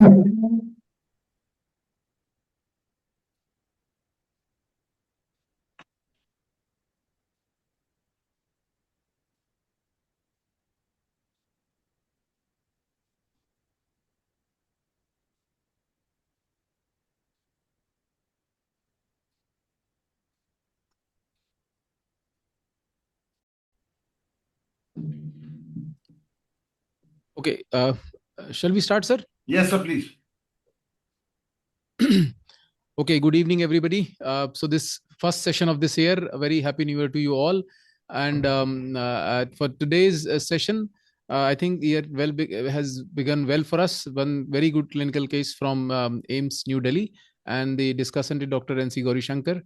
Okay, shall we start, sir? Yes, sir, please. Okay, good evening, everybody. So this first session of this year, a very happy new year to you all. And for today's session, I think the year has begun well for us. One very good clinical case from AIMS New Delhi, and the discussant is Dr. N.C. Gauri Shankar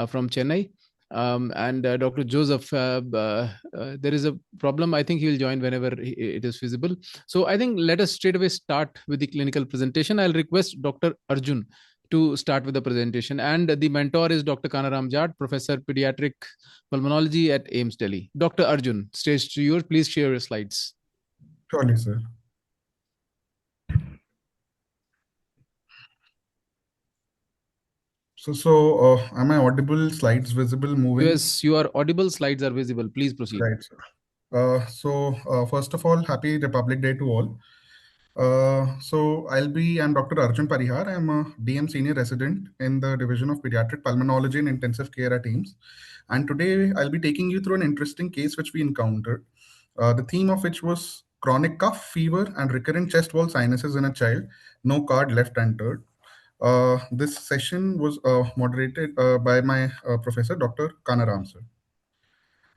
from Chennai. And Dr. Joseph, there is a problem. I think he will join whenever it is feasible. So I think let us straight away start with the clinical presentation. I'll request Dr. Arjun to start with the presentation. And the mentor is Dr. Kanaram Jat, Professor Pediatric Pulmonology at AIMS Delhi. Dr. Arjun, stage to yours. Please share your slides. Surely, sir. So, am I audible? Slides visible, moving? Yes, you are audible. Slides are visible. Please proceed. Right, sir. First of all, happy Republic Day to all. I'm Dr. Arjun Parihar. I'm a DM senior resident in the Division of Pediatric Pulmonology and Intensive Care at AIMS. And today I'll be taking you through an interesting case which we encountered. The theme of which was chronic cough, fever, and recurrent chest wall sinuses in a child. No card left entered. This session was moderated by my professor, Dr. Kanaram, sir.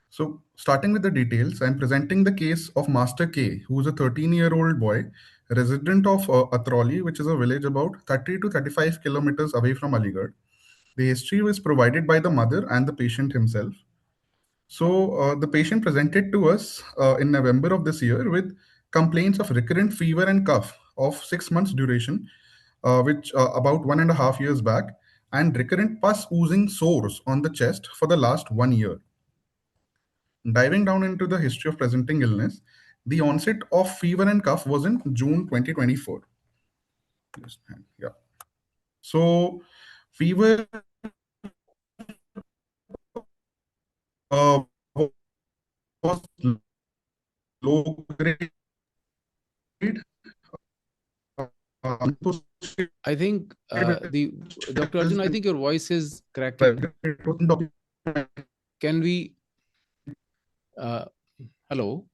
So, starting with the details, I'm presenting the case of Master K, who is a 13-year-old boy, resident of Atroli, which is a village about 30 to 35 kilometers away from Aligarh. The history was provided by the mother and the patient himself. So, the patient presented to us in November of this year with complaints of recurrent fever and cough of 6 months duration, which about 1.5 years back, and recurrent pus oozing sores on the chest for the last 1 year. Diving down into the history of presenting illness, the onset of fever and cough was in June 2024. Yeah. So, fever was low grade. I think Dr. Arjun, I think your voice is cracking. Can we? Hello,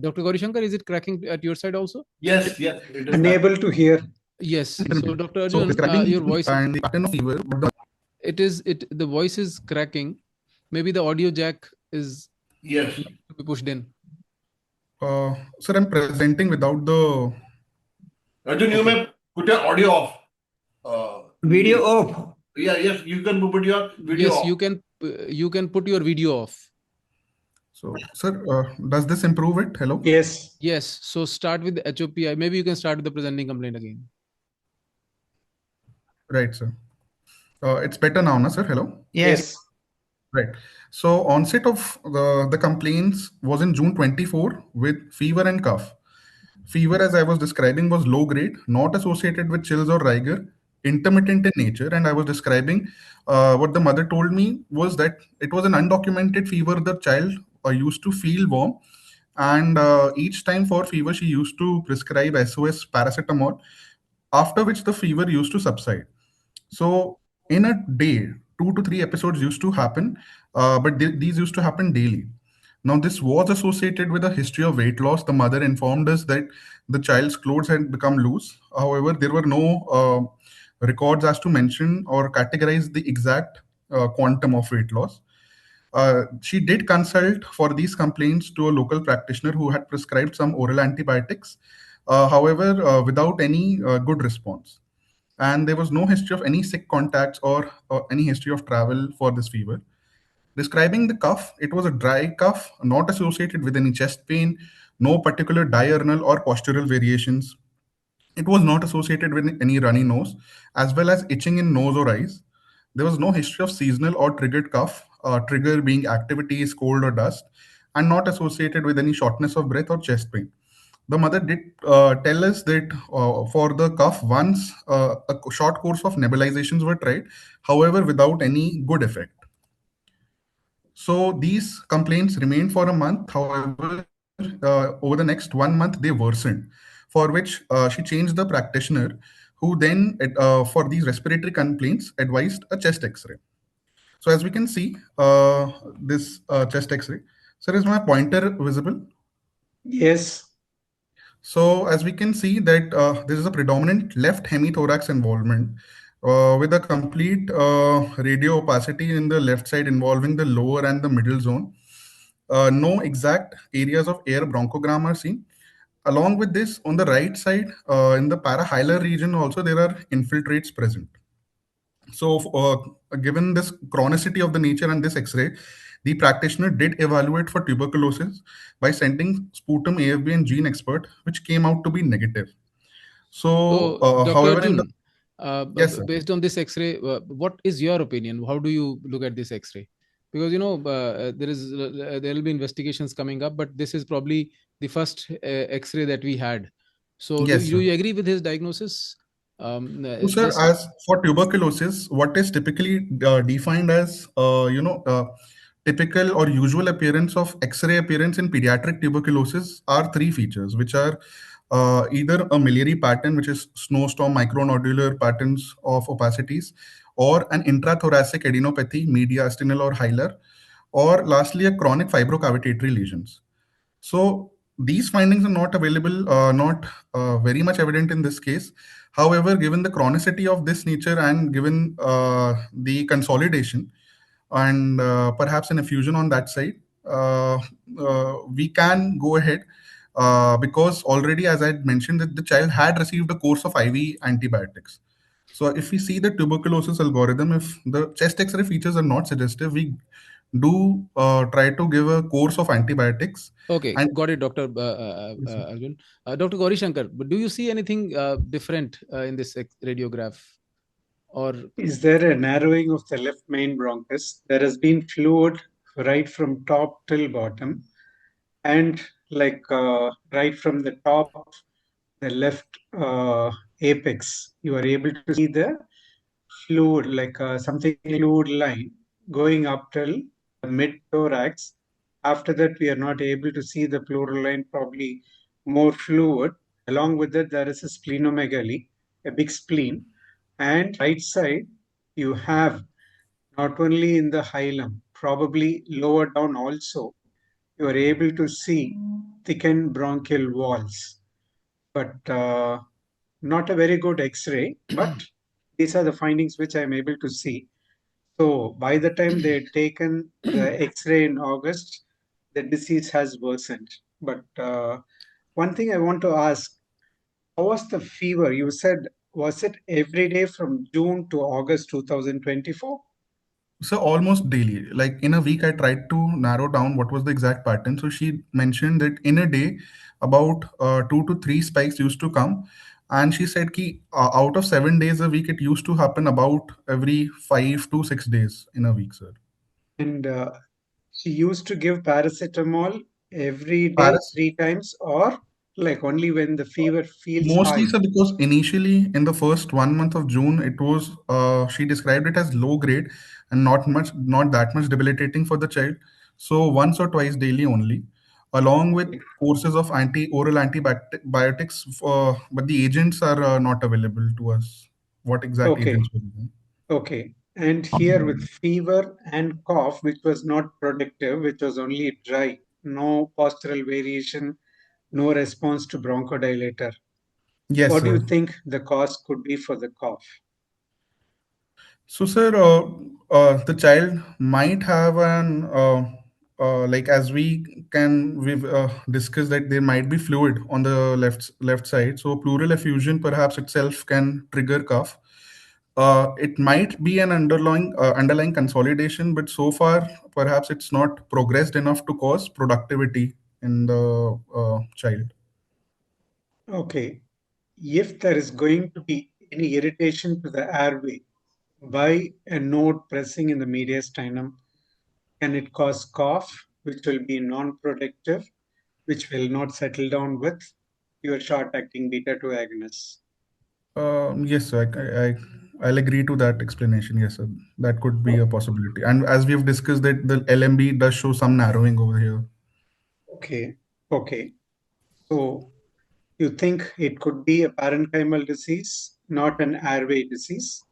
Dr. Gauri Shankar, is it cracking at your side also? Yes, yes. It is Unable to hear. Yes. So, Dr. Arjun, your voice. And the pattern of fever. The voice is cracking. Maybe the audio jack is Yes. to be pushed in. Sir, I'm presenting without the. Arjun, you may put your audio off. Video off. Yeah, yes, you can put your video off. Yes, you can put your video off. So, sir, does this improve it? Hello? Yes. Yes. So start with the HOPI. Maybe you can start with the presenting complaint again. Right, sir. It's better now, sir? Hello? Yes. Right. So onset of the complaints was in June 24 with fever and cough. Fever, as I was describing, was low grade, not associated with chills or rigor, intermittent in nature. And I was describing what the mother told me was that it was an undocumented fever. The child used to feel warm. And each time for fever, she used to prescribe SOS paracetamol, after which the fever used to subside. So in a day, 2 to 3 episodes used to happen, but these used to happen daily. Now, this was associated with a history of weight loss. The mother informed us that the child's clothes had become loose. However, there were no records as to mention or categorize the exact quantum of weight loss. She did consult for these complaints to a local practitioner who had prescribed some oral antibiotics, however, without any good response. And there was no history of any sick contacts or any history of travel for this fever. Describing the cough, it was a dry cough, not associated with any chest pain, no particular diurnal or postural variations. It was not associated with any runny nose, as well as itching in nose or eyes. There was no history of seasonal or triggered cough, trigger being activities, cold or dust, and not associated with any shortness of breath or chest pain. the mother did tell us that for the cough, once a short course of nebulizations were tried, however, without any good effect. So these complaints remained for a month. However, over the next 1 month, they worsened, for which she changed the practitioner, who then, for these respiratory complaints, advised a chest X-ray. So as we can see, this chest X-ray. Sir, is my pointer visible? Yes. So as we can see that this is a predominant left hemithorax involvement with a complete radio opacity in the left side involving the lower and the middle zone. No exact areas of air bronchogram are seen. Along with this, on the right side, in the parahilar region also there are infiltrates present. So, given this chronicity of the nature and this X-ray, the practitioner did evaluate for tuberculosis by sending sputum AFB and gene expert, which came out to be negative. So, So, Dr. however, in the Arjun, yes, sir. based on this X-ray, what is your opinion? How do you look at this X-ray? Because there will be investigations coming up, but this is probably the first X-ray that we had. So, Yes, do sir. you agree with his diagnosis? So, sir, Just as for tuberculosis, what is typically defined as, typical or usual appearance of X-ray appearance in pediatric tuberculosis are three features, which are either a miliary pattern, which is snowstorm micronodular patterns of opacities, or an intrathoracic adenopathy, mediastinal or hilar, or lastly, a chronic fibrocavitatory lesions. So these findings are not available, not very much evident in this case. However, given the chronicity of this nature and given the consolidation and perhaps an effusion on that side, we can go ahead because already, as I had mentioned, that the child had received a course of IV antibiotics. So if we see the tuberculosis algorithm, if the chest X-ray features are not suggestive, we do try to give a course of antibiotics. okay, And got it, Dr. yes, sir. Arjun. Dr. Gauri Shankar, but do you see anything different in this radiograph? Or Is there a narrowing of the left main bronchus? There has been fluid right from top till bottom, and right from the top, the left apex, you are able to see the fluid, something fluid line going up till the mid thorax. After that, we are not able to see the pleural line, probably more fluid. Along with that, there is a splenomegaly, a big spleen. And right side, you have not only in the hilum, probably lower down also, you are able to see thickened bronchial walls. But not a very good X-ray, but these are the findings which I'm able to see. So by the time they had taken the X-ray in August, the disease has worsened. But one thing I want to ask, how was the fever? You said, was it every day from June to August 2024? So almost daily, like in a week, I tried to narrow down what was the exact pattern. So she mentioned that in a day, about 2 to 3 spikes used to come, and she said ki out of 7 days a week, it used to happen about every 5 to 6 days in a week, sir. And she used to give paracetamol every day, Paris 3 times, or like only when the fever feels Mostly, high. sir, because initially in the first 1 month of June, it was she described it as low grade and not that much debilitating for the child. So once or twice daily only, along with courses of oral antibiotics. But the agents are not available to us. What exact Okay, agents were given? okay. And here with fever and cough, which was not productive, which was only dry, no postural variation, no response to bronchodilator. Yes, What do you sir. think the cause could be for the cough? So, sir, the child might have an like as we've discussed that there might be fluid on the left side. So, pleural effusion perhaps itself can trigger cough. It might be an underlying consolidation, but so far perhaps it's not progressed enough to cause productivity in the child. Okay. If there is going to be any irritation to the airway by a node pressing in the mediastinum, can it cause cough, which will be non productive, which will not settle down with? your short-acting beta-2 agonists? Yes, sir. I'll agree to that explanation. Yes, sir. That could be a possibility. And as we have discussed that the LMB does show some narrowing over here. Okay. Okay. So you think it could be a parenchymal disease, not an airway disease,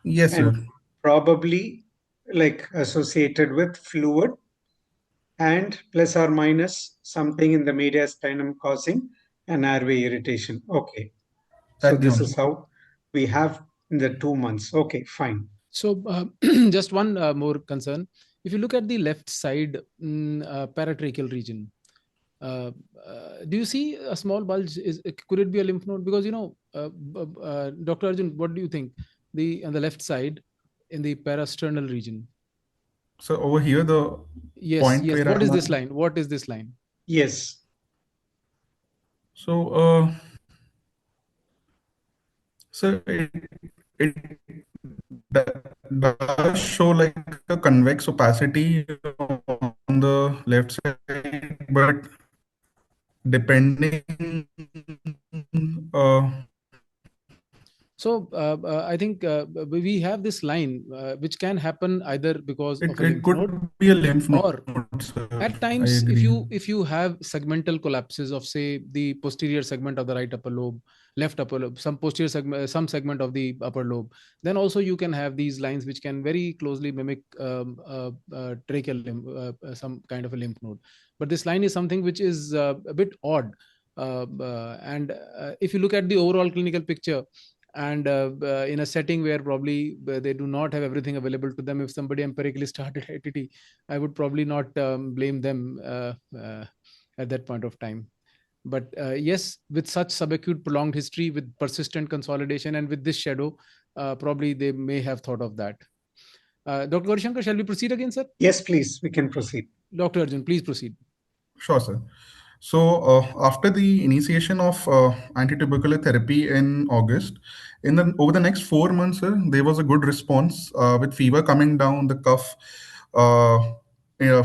Yes, sir. and probably like associated with fluid and plus or minus something in the mediastinum causing an airway irritation. Okay. So At the this is onset. how we have in the 2 months. Okay, fine. So, just one more concern. If you look at the left side paratracheal region, uh, do you see a small bulge? Could it be a lymph node? Because Dr. Arjun, what do you think? The on the left side in the parasternal region. So over here, the Yes, point yes. where What is I'm this on. line? What is this line? Yes. So, so it does show like a convex opacity on the left side, but depending, uh, So I think we have this line which can happen either because of a it lymph node, could be a lymph node, or sir. at I times if agree. you have segmental collapses of, say, the posterior segment of the right upper lobe, left upper lobe, some posterior segment, some segment of the upper lobe, then also you can have these lines which can very closely mimic tracheal lymph, some kind of a lymph node. But this line is something which is a bit odd, and if you look at the overall clinical picture, and in a setting where probably they do not have everything available to them, if somebody empirically started ITT, I would probably not blame them at that point of time. But yes, with such subacute prolonged history, with persistent consolidation, and with this shadow, probably they may have thought of that. Dr. Gaurashankar, shall we proceed again, sir? Yes, please. We can proceed. Dr. Arjun, please proceed. Sure, sir. So after the initiation of antitubercular therapy in August, over the next 4 months, sir, there was a good response with fever coming down, the cough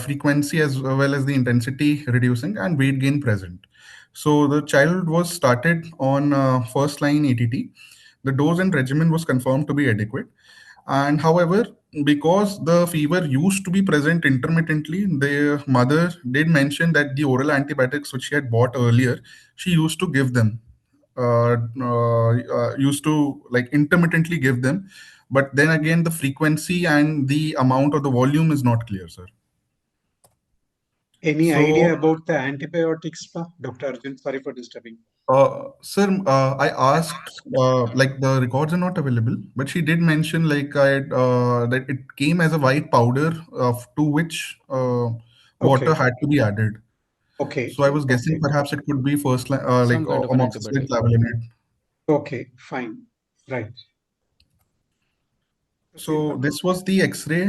frequency as well as the intensity reducing, and weight gain present. So the child was started on first line ATT. The dose and regimen was confirmed to be adequate. And however, because the fever used to be present intermittently, the mother did mention that the oral antibiotics which she had bought earlier, she used to give them, used to like intermittently give them. But then again, the frequency and the amount or the volume is not clear, sir. Any idea So, about the antibiotics, Dr. Arjun? Sorry for disturbing. sir, I asked, like the records are not available, but she did mention like that it came as a white powder to which water Okay. had to be added. Okay. So I was guessing Okay. perhaps it could be first line, like Some kind of an amoxicillin antibiotic. clavulanate. Okay. Fine. Right. Proceed, So Doctor. this was the X-ray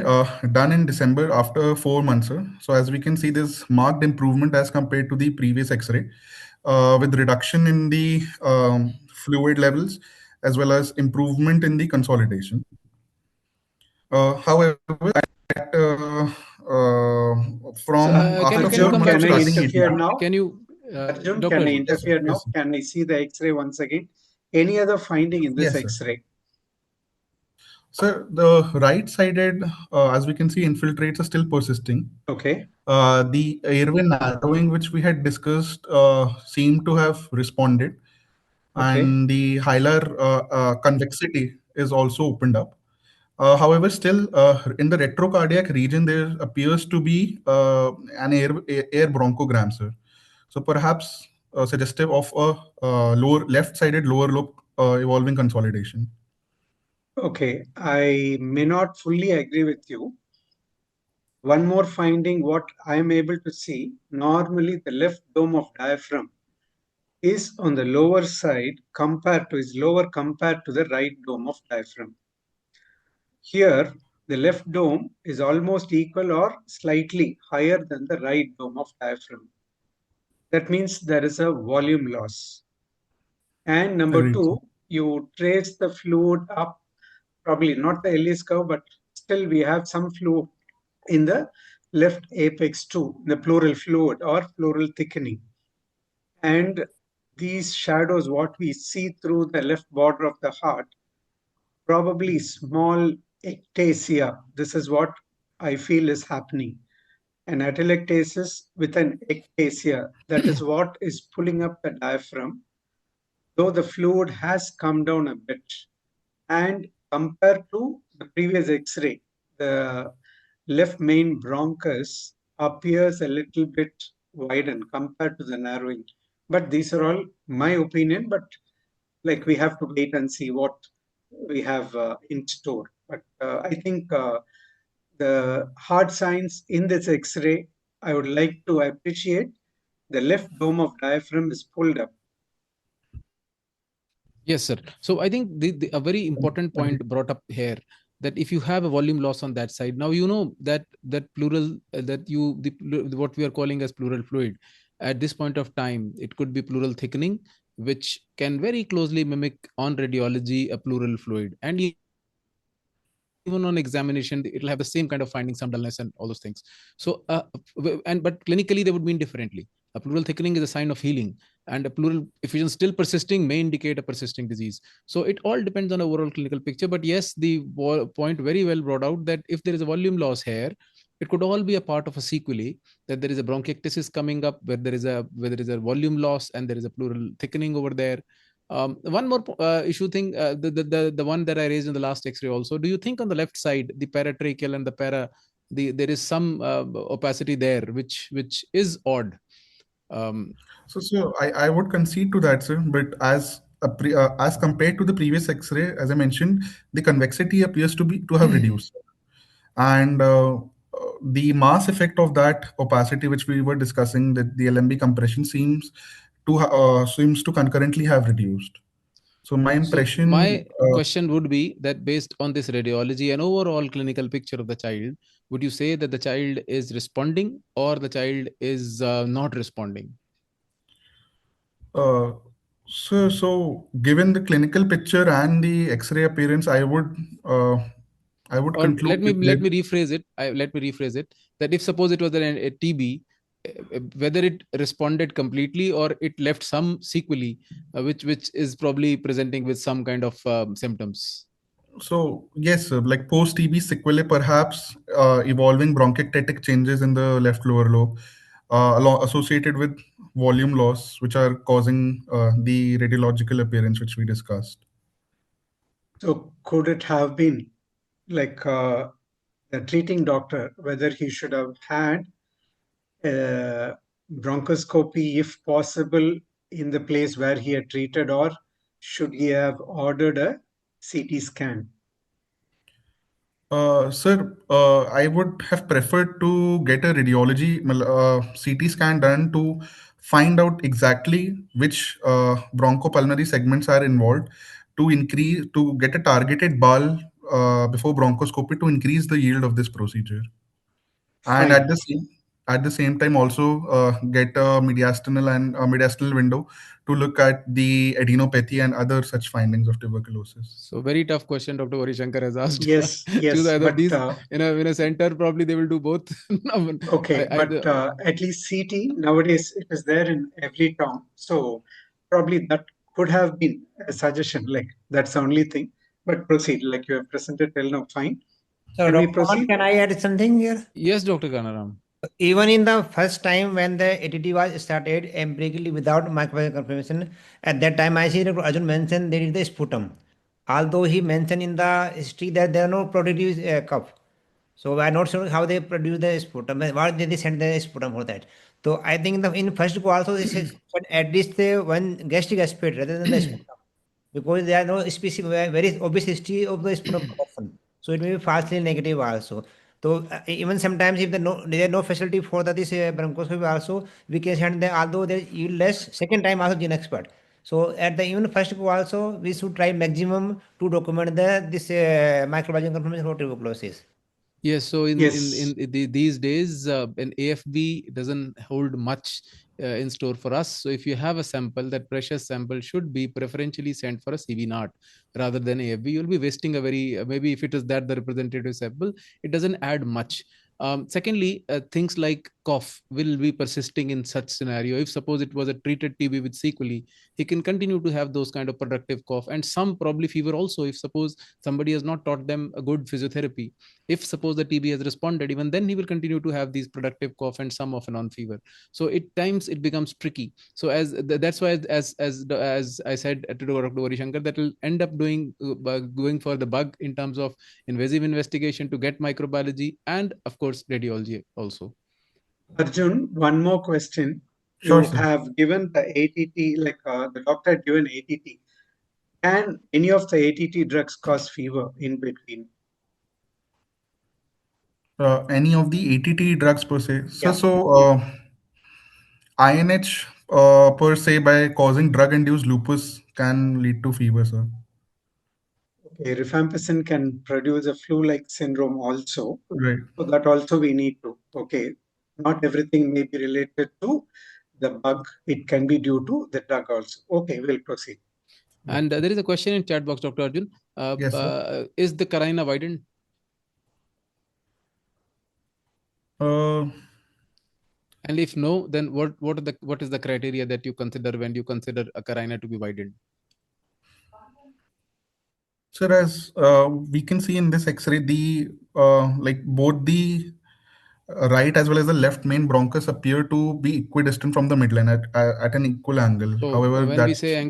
done in December after 4 months, sir. So as we can see, there's marked improvement as compared to the previous X-ray, with reduction in the fluid levels as well as improvement in the consolidation. However, at, So from can after you Arjun, come 4 months back of can to I starting this? interfere ATT. now? Can you, Arjun, Dr. can I Arjun? Yes, sir. interfere Yes, now? sir. Can I see the X-ray once again? Any other finding in this Yes, sir. X-ray? So the right-sided, as we can see, infiltrates are still persisting. Okay. The airway narrowing, which we had discussed, seemed to have responded, Okay. and the hilar convexity is also opened up. However, still in the retrocardiac region, there appears to be an air bronchogram, sir. So perhaps suggestive of a lower left-sided lower lobe evolving consolidation. Okay. I may not fully agree with you. One more finding, what I am able to see, normally the left dome of diaphragm is on the lower side is lower compared to the right dome of diaphragm. Here, the left dome is almost equal or slightly higher than the right dome of diaphragm. That means there is a volume loss. And number Agreed, sir. two, you trace the fluid up, probably not the Ellis curve, but still we have some fluid in the left apex too, the pleural fluid or pleural thickening. And these shadows, what we see through the left border of the heart, probably small ectasia. This is what I feel is happening. An atelectasis with an ectasia, that is what is pulling up the diaphragm, though the fluid has come down a bit. And compared to the previous X-ray, the left main bronchus appears a little bit widened compared to the narrowing. But these are all my opinion, but like we have to wait and see what we have in store. But I think the hard signs in this X-ray, I would like to appreciate the left dome of diaphragm is pulled up. Yes, sir. So I think a very important point brought up here, that if you have a volume loss on that side, now you know that pleural what we are calling as pleural fluid at this point of time, it could be pleural thickening, which can very closely mimic on radiology a pleural fluid, and even on examination it'll have the same kind of findings, some dullness and all those things. So but clinically they would mean differently. A pleural thickening is a sign of healing, and a pleural effusion still persisting may indicate a persisting disease. So it all depends on overall clinical picture. But yes, the point very well brought out, that if there is a volume loss here, it could all be a part of a sequelae, that there is a bronchiectasis coming up where there is a volume loss and there is a pleural thickening over there. One more issue thing, the one that I raised in the last X-ray also. Do you think on the left side, the paratracheal and there is some opacity there, which is odd? So I would concede to that, sir. But as compared to the previous X-ray, as I mentioned, the convexity appears to have reduced, and the mass effect of that opacity, which we were discussing, that the LMB compression seems to concurrently have reduced. So my So impression, my question would be that based on this radiology and overall clinical picture of the child, would you say that the child is responding or the child is not responding? uh, so given the clinical picture and the X-ray appearance, I would Or conclude let me rephrase it. Let me rephrase it. That if suppose it was a TB, whether it responded completely or it left some sequelae, which is probably presenting with some kind of symptoms. So yes, like post TB sequelae, perhaps evolving bronchiectatic changes in the left lower lobe, associated with volume loss, which are causing the radiological appearance which we discussed. So could it have been like the treating doctor, whether he should have had bronchoscopy, if possible, in the place where he had treated, or should he have ordered a CT scan? Sir, I would have preferred to get a CT scan done to find out exactly which bronchopulmonary segments are involved, to get a targeted BAL before bronchoscopy to increase the yield of this procedure, and Fine. at the same time also get a mediastinal window to look at the adenopathy and other such findings of tuberculosis. So very tough question Dr. Varishankar has asked. Yes, Choose yes, either of but these. In a center, probably they will do both. okay, but Either. at least CT nowadays it is there in every town, so probably that could have been a suggestion. Like that's the only thing. But proceed, like you have presented till now. Fine. So, Can we Dr. Aman, proceed? can I add something here? Yes, Dr. Kanaram. Even in the first time when the ATT was started empirically without microbiological confirmation, at that time I see Dr. Arjun mentioned there is the sputum. Although he mentioned in the history that there are no produced cup. So I'm not sure how they produce the sputum. Why did they send the sputum for that? So I think in first go also they said at least one gastric aspirate rather than the sputum, because there are no specific very obvious history of the sputum production. So it may be falsely negative also. So even sometimes if there is no facility for this bronchoscopy also, we can send them, although there is less, second time also gene expert. So at the even first go also, we should try maximum to document this microbiological confirmation for tuberculosis. Yes, so Yes. these days, an AFB doesn't hold much in store for us. So if you have a sample, that precious sample should be preferentially sent for a CV naught rather than AFB. You'll be wasting a very maybe if it is that the representative sample, it doesn't add much. Secondly, things like cough will be persisting in such scenario. If suppose it was a treated TB with sequelae, he can continue to have those kind of productive cough, and some probably fever also. If suppose somebody has not taught them a good physiotherapy, if suppose the TB has responded, even then he will continue to have these productive cough and some of a non-fever. So at times it becomes tricky. So that's why, as I said to Dr. Varishankar, that will end up doing going for the bug in terms of invasive investigation to get microbiology, and of course radiology also. Arjun, one more question. Sure, You sir. have given the ATT, like the doctor had given ATT. Can any of the ATT drugs cause fever in between? Any of the ATT drugs per se. Yeah. INH per se, by causing drug-induced lupus, can lead to fever, sir. Okay, rifampicin can produce a flu-like syndrome also. Right. So that also we need to. Okay, not everything may be related to the bug. It can be due to the drug also. Okay, we'll proceed. And there is a question in chat box, Dr. Arjun. Yes, sir. Is the carina widened? And if no, then what is the criteria that you consider when you consider a carina to be widened? Sir, as we can see in this X-ray, the like both the right as well as the left main bronchus appear to be equidistant from the midline at an equal angle. So However, when we that's say not,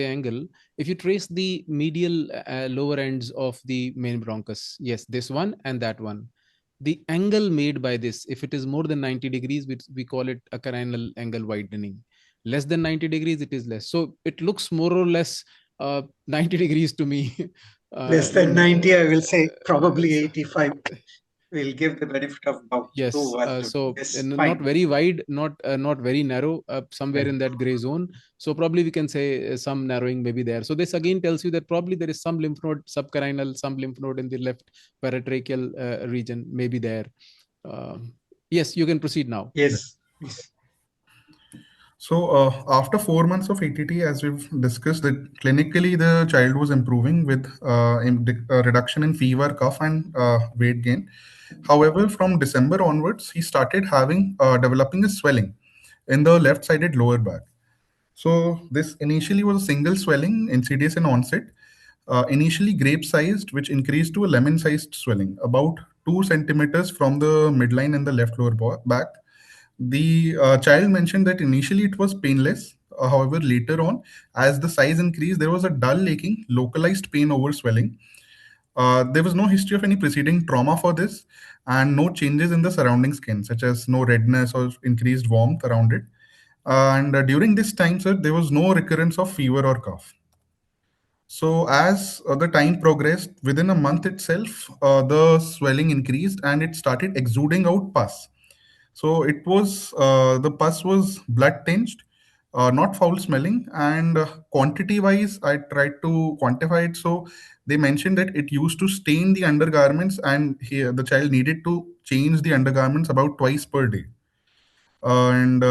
angle, if you trace the medial lower ends of the main bronchus, yes, this one and that one, the angle made by this, if it is more than 90 degrees, we call it a carinal angle widening. Less than 90 degrees, it is less. So it looks more or less 90 degrees to me. Less than 90, I will say probably so- 85. We'll give the benefit of doubt Yes, to Arjun. so Yes, not fine. very wide, not very narrow, somewhere Right. in that gray zone. So probably we can say some narrowing may be there. So this again tells you that probably there is some lymph node subcarinal, some lymph node in the left paratracheal region may be there. Yes, you can proceed now. Yes, please. so after 4 months of ATT, as we've discussed, that clinically the child was improving with reduction in fever, cough, and weight gain. However, from December onwards, he started having developing a swelling in the left-sided lower back. So this initially was a single swelling, insidious in onset, initially grape-sized, which increased to a lemon-sized swelling, about 2 centimeters from the midline in the left lower back. The child mentioned that initially it was painless. However, later on, as the size increased, there was a dull aching, localized pain over swelling. There was no history of any preceding trauma for this, and no changes in the surrounding skin, such as no redness or increased warmth around it. And during this time, sir, there was no recurrence of fever or cough. So as the time progressed, within a month itself, the swelling increased and it started exuding out pus. So it was the pus was blood tinged, not foul smelling, and quantity wise, I tried to quantify it. So they mentioned that it used to stain the undergarments, and here the child needed to change the undergarments about twice per day. And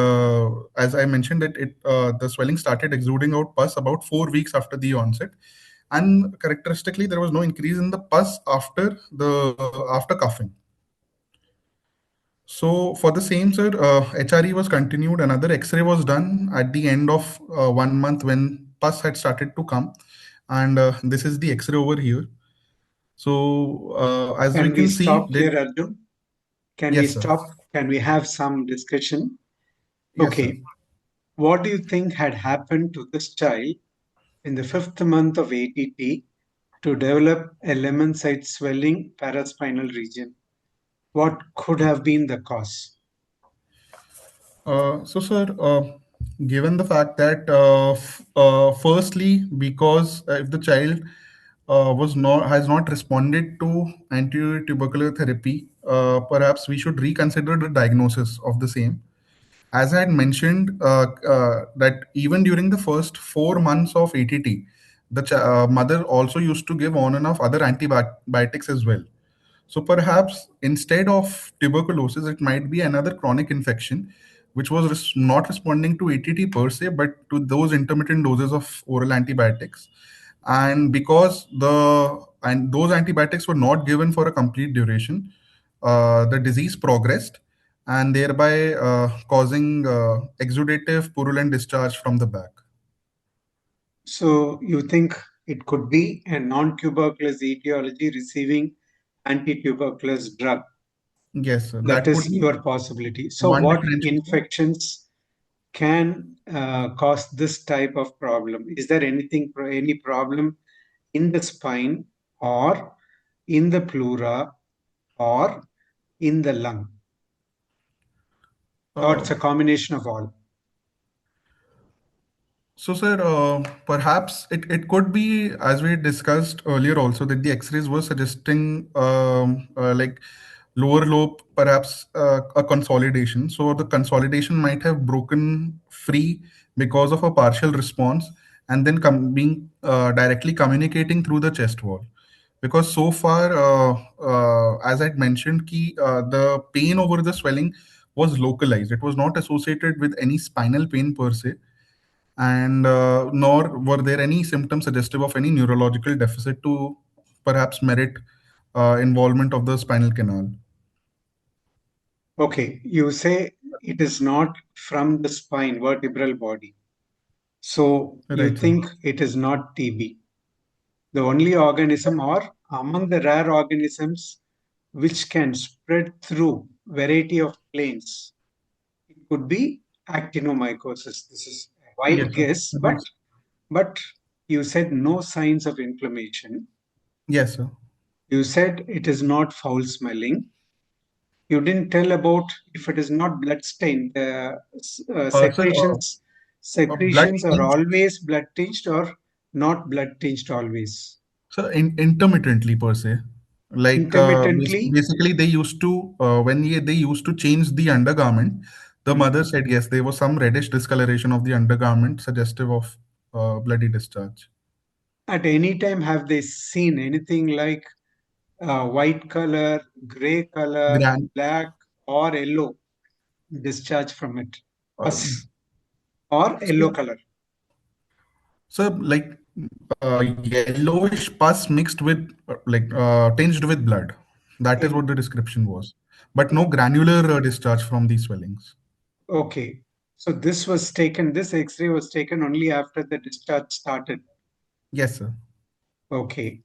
as I mentioned, that it the swelling started exuding out pus about 4 weeks after the onset, and characteristically there was no increase in the pus after coughing. So for the same, sir, HRE was continued. Another X-ray was done at the end of 1 month when pus had started to come, and this is the X-ray over here. So as we Can we can see, stop here, Arjun? Can we yes, sir. stop? Can we have some discussion? Yes, sir. Okay. What do you think had happened to this child in the 5th month of ATT to develop a lemon-sized swelling paraspinal region? What could have been the cause? So, sir, given the fact that, firstly, because if the child was not has not responded to anti-tubercular therapy, perhaps we should reconsider the diagnosis of the same. As I had mentioned, that even during the first 4 months of ATT, the mother also used to give on and off other antibiotics as well. So perhaps instead of tuberculosis, it might be another chronic infection, which was not responding to ATT per se, but to those intermittent doses of oral antibiotics. And because those antibiotics were not given for a complete duration, the disease progressed, and thereby causing exudative purulent discharge from the back. So you think it could be a non-tuberculous etiology receiving anti-tuberculous drug? Yes, sir. That That is could be your possibility. So one what differentiation. infections can cause this type of problem? Is there any problem in the spine or in the pleura or in the lung? Or Uh, it's a combination of all? So, sir, perhaps it could be, as we discussed earlier, also that the X-rays were suggesting like lower lobe, perhaps a consolidation. So the consolidation might have broken free because of a partial response, and then being directly communicating through the chest wall. Because so far, as I'd mentioned, the pain over the swelling was localized. It was not associated with any spinal pain per se, and nor were there any symptoms suggestive of any neurological deficit to perhaps merit involvement of the spinal canal. Okay, you say it is not from the spine, vertebral body. So you Right, sir. think it is not TB. The only organism or among the rare organisms which can spread through variety of planes, it could be actinomycosis. This is a Yes, wild sir. guess, Right. but you said no signs of inflammation. Yes, sir. You said it is not foul smelling. You didn't tell about if it is not blood stained. Sir, blood Secretions are stains, always blood tinged or not blood tinged always. sir, intermittently per se. Like Intermittently, basically, they used to when they used to change the undergarment. The mother said yes, there was some reddish discoloration of the undergarment, suggestive of bloody discharge. at any time, have they seen anything like white color, gray color, Gran, black, or yellow discharge from it? uh, Pus or yellow so, color? so like yellowish pus mixed with tinged with blood. That is what the description was. But no granular discharge from these swellings. Okay. So this X-ray was taken only after the discharge started. Yes, sir. Okay.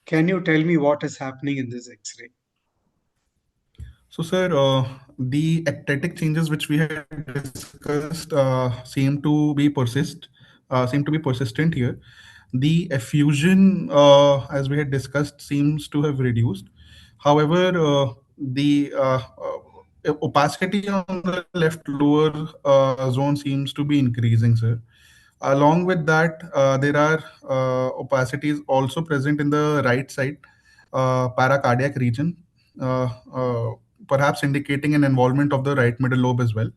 Can you tell me what is happening in this X-ray? So, sir, the ectatic changes which we had discussed seem to be persistent here. The effusion, as we had discussed, seems to have reduced. However, the opacity on the left lower zone seems to be increasing, sir. Along with that, there are opacities also present in the right side paracardiac region, uh, uh, perhaps indicating an involvement of the right middle lobe as well.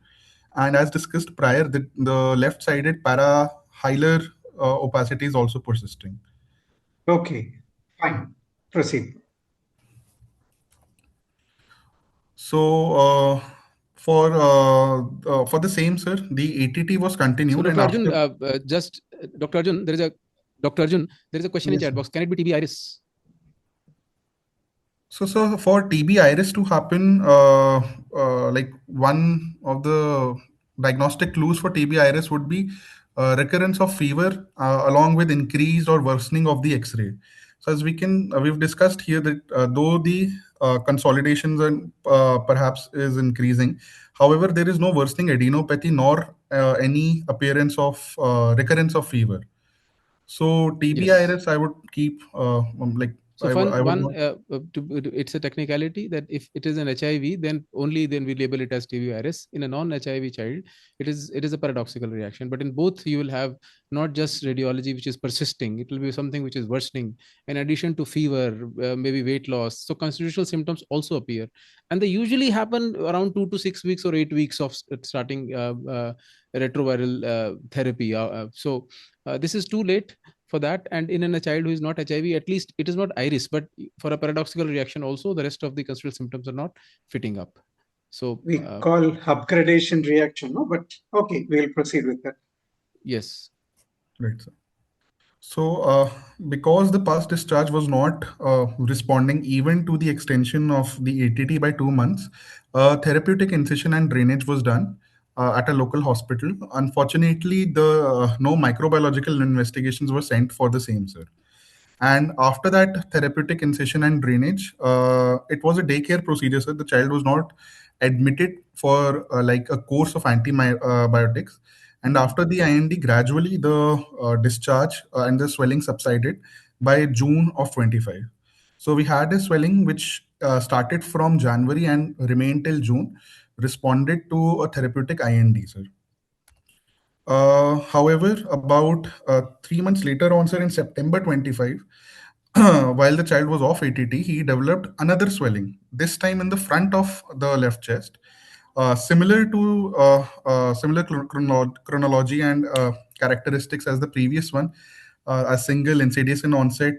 And as discussed prior, the left-sided parahilar opacity is also persisting. Okay. Fine. Proceed. So, for the same, sir, the ATT was So, continued, and Dr. Arjun, after. Dr. Arjun, Dr. Arjun, there is a question in Yes, chat sir. box. Can it be TB iris? So for TB iris to happen, like one of the diagnostic clues for TB iris would be recurrence of fever along with increased or worsening of the X-ray. So as we've discussed here that though the consolidations and perhaps is increasing, however, there is no worsening adenopathy nor any appearance of recurrence of fever. So TB Yes. iris, I would keep like So I would not. it's a technicality that if it is an HIV, then only then we label it as TB virus. In a non-HIV child, it is a paradoxical reaction. But in both, you will have not just radiology which is persisting; it will be something which is worsening. In addition to fever, maybe weight loss. So constitutional symptoms also appear, and they usually happen around 2 to 6 weeks or 8 weeks of starting retroviral therapy. This is too late for that, and in a child who is not HIV, at least it is not iris, but for a paradoxical reaction also, the rest of the constitutional symptoms are not fitting up. So We call upgradation reaction, no? But okay, we'll proceed with that. yes. Right, sir. So because the pus discharge was not responding even to the extension of the ATT by 2 months, therapeutic incision and drainage was done at a local hospital. Unfortunately, the no microbiological investigations were sent for the same, sir. And after that therapeutic incision and drainage, it was a daycare procedure. So the child was not admitted for like a course of antibiotics. And after the IND, gradually the discharge and the swelling subsided by June of 25. So we had a swelling which started from January and remained till June, responded to a therapeutic IND, sir. However, about 3 months later on, sir, in September 25, while the child was off ATT, he developed another swelling, this time in the front of the left chest, similar to chronology and characteristics as the previous one, a single insidious in onset.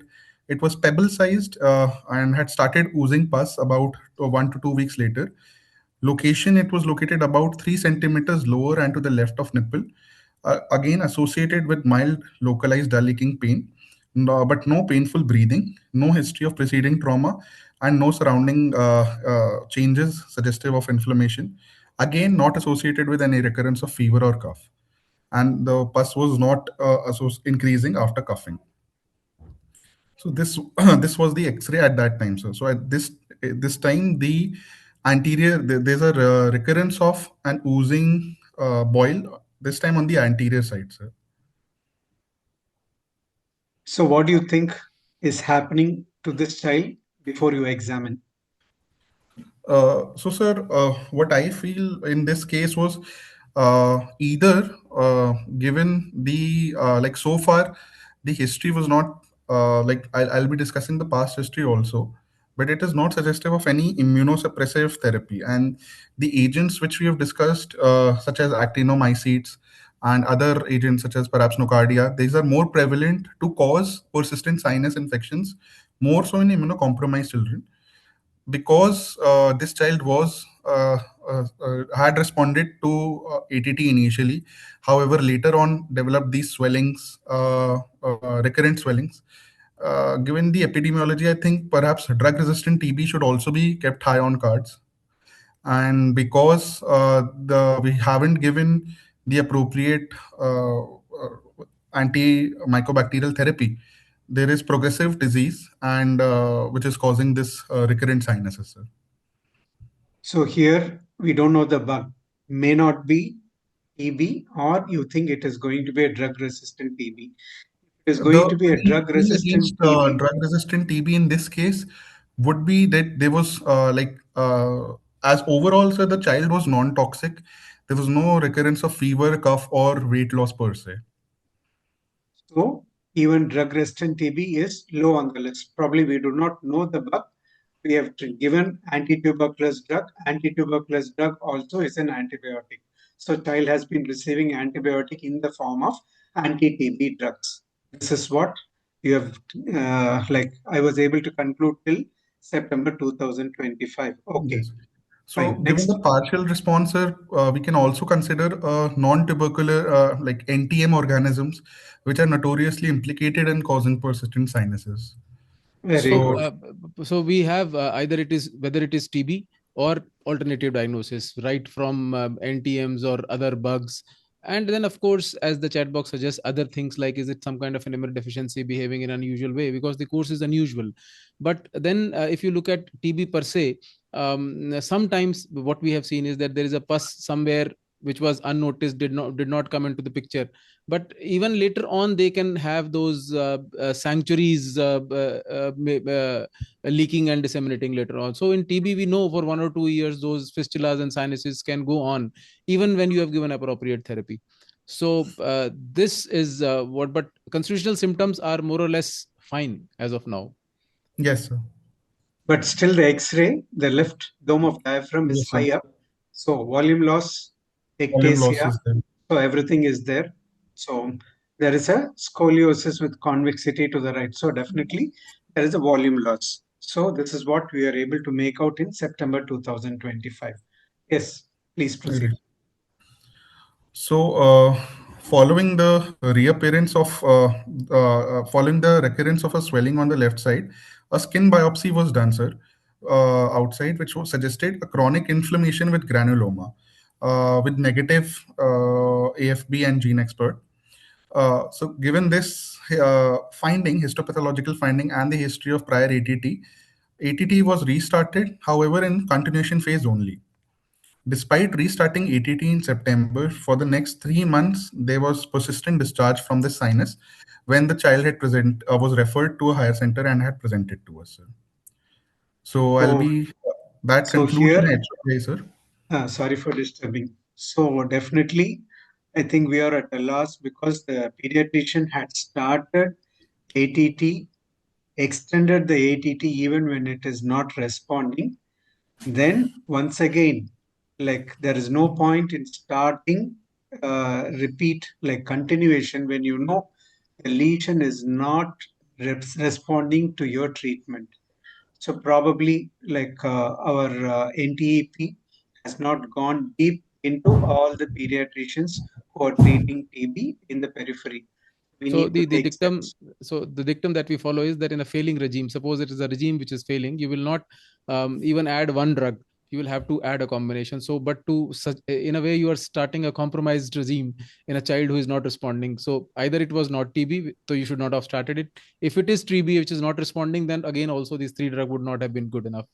It was pebble-sized and had started oozing pus about 1 to 2 weeks later. Location, it was located about 3 centimeters lower and to the left of nipple. Again, associated with mild localized dull leaking pain, no, but no painful breathing, no history of preceding trauma, and no surrounding changes suggestive of inflammation. Again, not associated with any recurrence of fever or cough. And the pus was not increasing after coughing. So this this was the X-ray at that time. So at this time, the anterior there's a recurrence of an oozing boil. This time on the anterior side, sir. So what do you think is happening to this child before you examine? So, sir, what I feel in this case was either given the like so far, the history was not like I'll be discussing the past history also, but it is not suggestive of any immunosuppressive therapy. And the agents which we have discussed, such as actinomycetes and other agents such as perhaps nocardia, these are more prevalent to cause persistent sinus infections, more so in immunocompromised children because this child was had responded to ATT initially, however later on developed these swellings, recurrent swellings. Given the epidemiology, I think perhaps drug-resistant TB should also be kept high on cards. And because the we haven't given the appropriate antimicrobacterial therapy, there is progressive disease and which is causing this recurrent sinuses, sir. So here we don't know the bug. May not be TB, or you think it is going to be a drug-resistant TB. It is going to be a The thing drug-resistant against TB. drug-resistant TB in this case would be that there was as overall, sir, the child was non-toxic. There was no recurrence of fever, cough, or weight loss per se. So even drug-resistant TB is low on the list. Probably we do not know the bug. We have given anti-tuberculous drug. Anti-tuberculous drug also is an antibiotic. So child has been receiving antibiotic in the form of anti-TB drugs. This is what you have, like I was able to conclude till September 2025. Okay, Yes. So, fine. given Next. the partial response, sir, we can also consider non-tubercular, like NTM organisms, which are notoriously implicated in causing persistent sinuses. Very So, good. so we have either it is whether it is TB or alternative diagnosis, right, from NTMs or other bugs. And then, of course, as the chat box suggests, other things like is it some kind of an immunodeficiency behaving in an unusual way because the course is unusual. But then, if you look at TB per se, sometimes what we have seen is that there is a pus somewhere which was unnoticed, did not come into the picture, but even later on they can have those sanctuaries leaking and disseminating later on. So in TB we know for 1 or 2 years those fistulas and sinuses can go on even when you have given appropriate therapy. So this is what, but constitutional symptoms are more or less fine as of now. Yes, sir. But still the X-ray, the left dome of diaphragm is Yes, sir. high up. So volume loss, Volume loss ectasia, is there. so everything is there. So there is a scoliosis with convexity to the right. So definitely there is a volume loss. So this is what we are able to make out in September 2025. Yes, please proceed. Right. So, following the reappearance of following the recurrence of a swelling on the left side, a skin biopsy was done, sir, outside, which was suggested a chronic inflammation with granuloma, with negative AFB and gene expert. So given this histopathological finding, and the history of prior ATT was restarted, however, in continuation phase only. Despite restarting ATT in September, for the next 3 months, there was persistent discharge from the sinus when the child was referred to a higher center and had presented to us, sir. So that So concludes my here, HOA, sir. sorry for disturbing. So definitely, I think we are at a loss because the pediatrician had started ATT, extended the ATT even when it is not responding. Then once again, like there is no point in starting repeat like continuation when you know the lesion is not responding to your treatment. So probably like our NTEP has not gone deep into all the pediatricians who are treating TB in the periphery. We So need to the take dictum, steps. so the dictum that we follow is that in a failing regime, suppose it is a regime which is failing, you will not even add one drug. You will have to add a combination. So, but to such in a way, you are starting a compromised regime in a child who is not responding. So either it was not TB, so you should not have started it. If it is TB which is not responding, then again also these three drug would not have been good enough.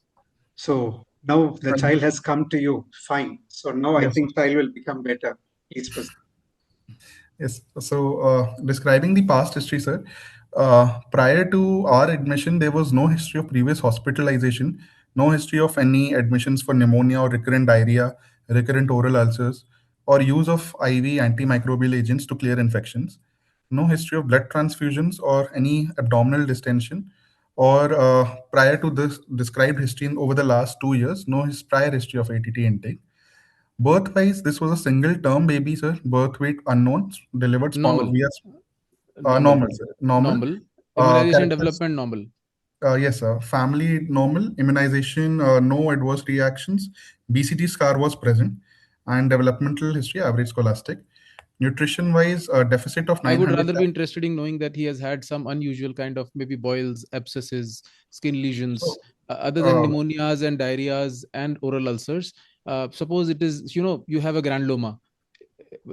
So now the child has come to you. Fine. So now I Yes, sir. think child will become better. Please proceed. Yes. So, describing the past history, sir, prior to our admission, there was no history of previous hospitalization, no history of any admissions for pneumonia or recurrent diarrhea, recurrent oral ulcers, or use of IV antimicrobial agents to clear infections. No history of blood transfusions or any abdominal distension. Or prior to this described history over the last 2 years, no prior history of ATT intake. Birth-wise, this was a single-term baby, sir. Birth weight unknown, delivered Normal, via normal, normal, sir. Normal. normal. Immunization Characters, development normal. yes, sir. Family normal. Immunization, no adverse reactions. BCG scar was present, and developmental history average scholastic. Nutrition-wise, deficit of I would 900. rather be interested in knowing that he has had some unusual kind of maybe boils, abscesses, skin lesions, So, other than uh, pneumonias and diarrheas and oral ulcers. Suppose it is, you have a granuloma.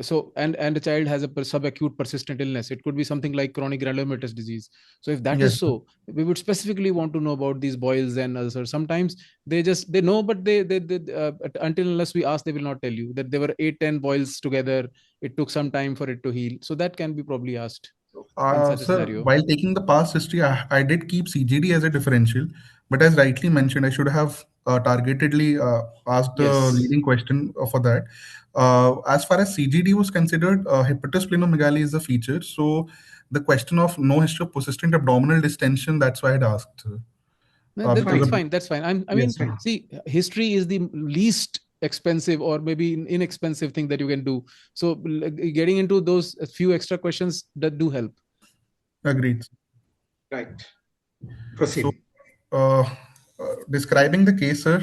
So, and the child has a subacute persistent illness. It could be something like chronic granulomatous disease. So, if that is yes, sir. so, we would specifically want to know about these boils and ulcers. Sometimes they know, but they until unless we ask, they will not tell you that there were 8-10 boils together. It took some time for it to heal. So that can be probably asked in such a Sir, scenario. while taking the past history, I did keep CGD as a differential, but as rightly mentioned, I should have targetedly asked the Yes. leading question for that. As far as CGD was considered, hepatosplenomegaly is a feature. So the question of no history of persistent abdominal distension, that's why I had asked. Because That's of, Fine. fine. That's fine. I mean, yes, sir. Fine. see, history is the least expensive or maybe inexpensive thing that you can do. So getting into those few extra questions that do help. Agreed. Right. So, Proceed. uh, describing the case, sir,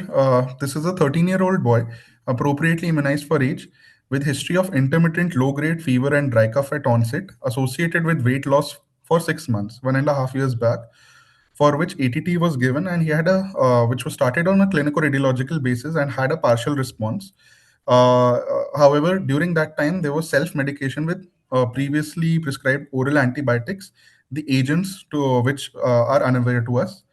this is a 13-year-old boy, appropriately immunized for age, with history of intermittent low-grade fever and dry cough at onset, associated with weight loss for 6 months, 1.5 years back, for which ATT was given, and he had which was started on a clinico-radiological basis and had a partial response. However, during that time, there was self-medication with previously prescribed oral antibiotics, the agents to which are unaware to us.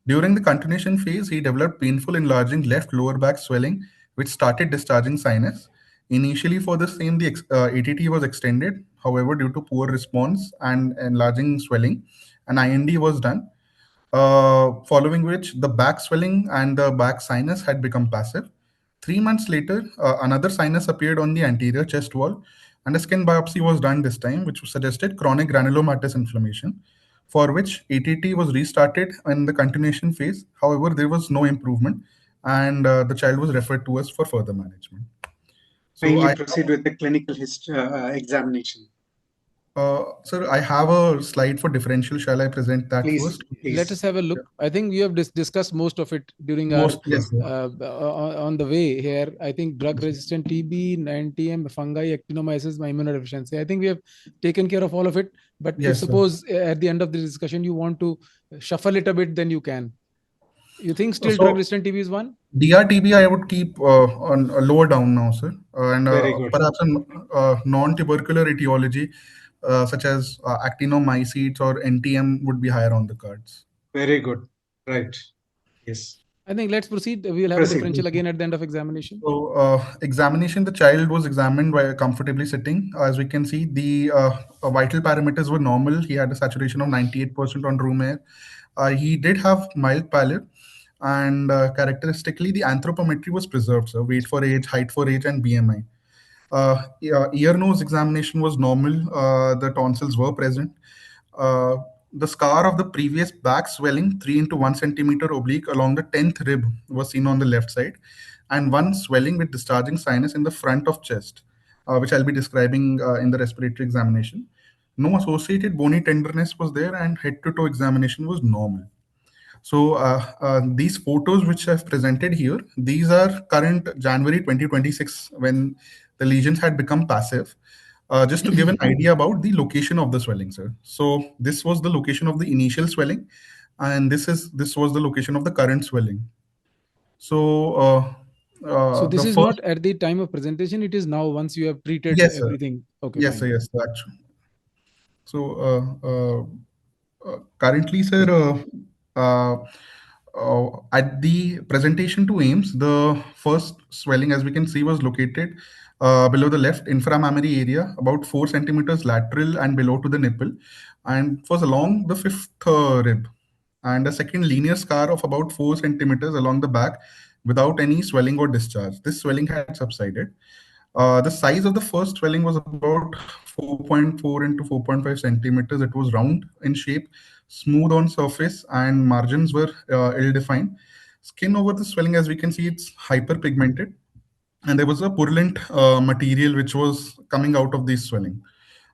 During the continuation phase, he developed painful enlarging left lower back swelling, which started discharging sinus. Initially, for the same, the ATT was extended. However, due to poor response and enlarging swelling, an IND was done, following which the back swelling and the back sinus had become passive. 3 months later, another sinus appeared on the anterior chest wall, and a skin biopsy was done this time, which suggested chronic granulomatous inflammation, for which ATT was restarted in the continuation phase. However, there was no improvement, and the child was referred to us for further management. So Kindly I proceed with the clinical examination. Sir, I have a slide for differential. Shall I present that Please, first? Let us please. have a look. I think we have discussed most of it during our Most, yes, sir. on the way here. I think drug-resistant TB, NTM, fungi, actinomyces, immunodeficiency. I think we have taken care of all of it. But if Yes, sir. suppose at the end of the discussion you want to shuffle it a bit, then you can. You think still So drug-resistant TB is one? DRTB I would keep on lower down now, sir, and Very good. perhaps a non-tubercular etiology such as actinomycetes or NTM would be higher on the cards. Very good. Right. Yes. I think let's proceed. We will have a Proceed. differential again at the end of examination. So, examination, the child was examined by comfortably sitting. As we can see, the vital parameters were normal. He had a saturation of 98% on room air. He did have mild pallor, and characteristically, the anthropometry was preserved. So, weight for age, height for age, and BMI. Ear nose examination was normal. The tonsils were present. Uh, the scar of the previous back swelling, 3 into 1 centimeter oblique along the 10th rib, was seen on the left side, and one swelling with discharging sinus in the front of chest, which I'll be describing in the respiratory examination. No associated bony tenderness was there, and head to toe examination was normal. So these photos which I've presented here, these are current January 2026 when the lesions had become passive. Just to give an idea about the location of the swelling, sir. So this was the location of the initial swelling, and this was the location of the current swelling. So So this the is first, not at the time of presentation. It is now once you have treated yes, sir. everything. Okay, Yes, sir. fine. Yes, sir, actually. So currently, sir, at the presentation to AIMS, the first swelling, as we can see, was located below the left inframammary area, about 4 centimeters lateral and below to the nipple, and was along the fifth rib. And a second linear scar of about 4 centimeters along the back without any swelling or discharge. This swelling had subsided. The size of the first swelling was about 4.4 into 4.5 centimeters. It was round in shape, smooth on surface, and margins were ill-defined. Skin over the swelling, as we can see, it's hyperpigmented, and there was a purulent material which was coming out of this swelling.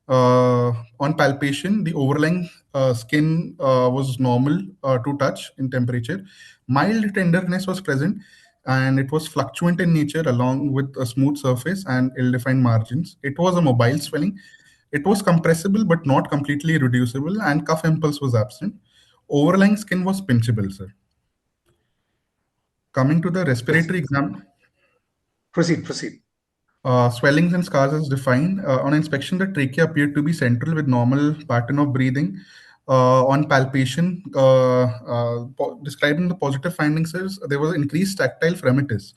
On palpation, the overlying skin was normal to touch in temperature. Mild tenderness was present, and it was fluctuant in nature along with a smooth surface and ill-defined margins. It was a mobile swelling. It was compressible but not completely reducible, and cuff impulse was absent. Overlying skin was pinchable, sir. Coming to the respiratory exam, Proceed. Proceed. swellings and scars as defined. On inspection, the trachea appeared to be central with normal pattern of breathing. On palpation, describing the positive findings is there was increased tactile fremitus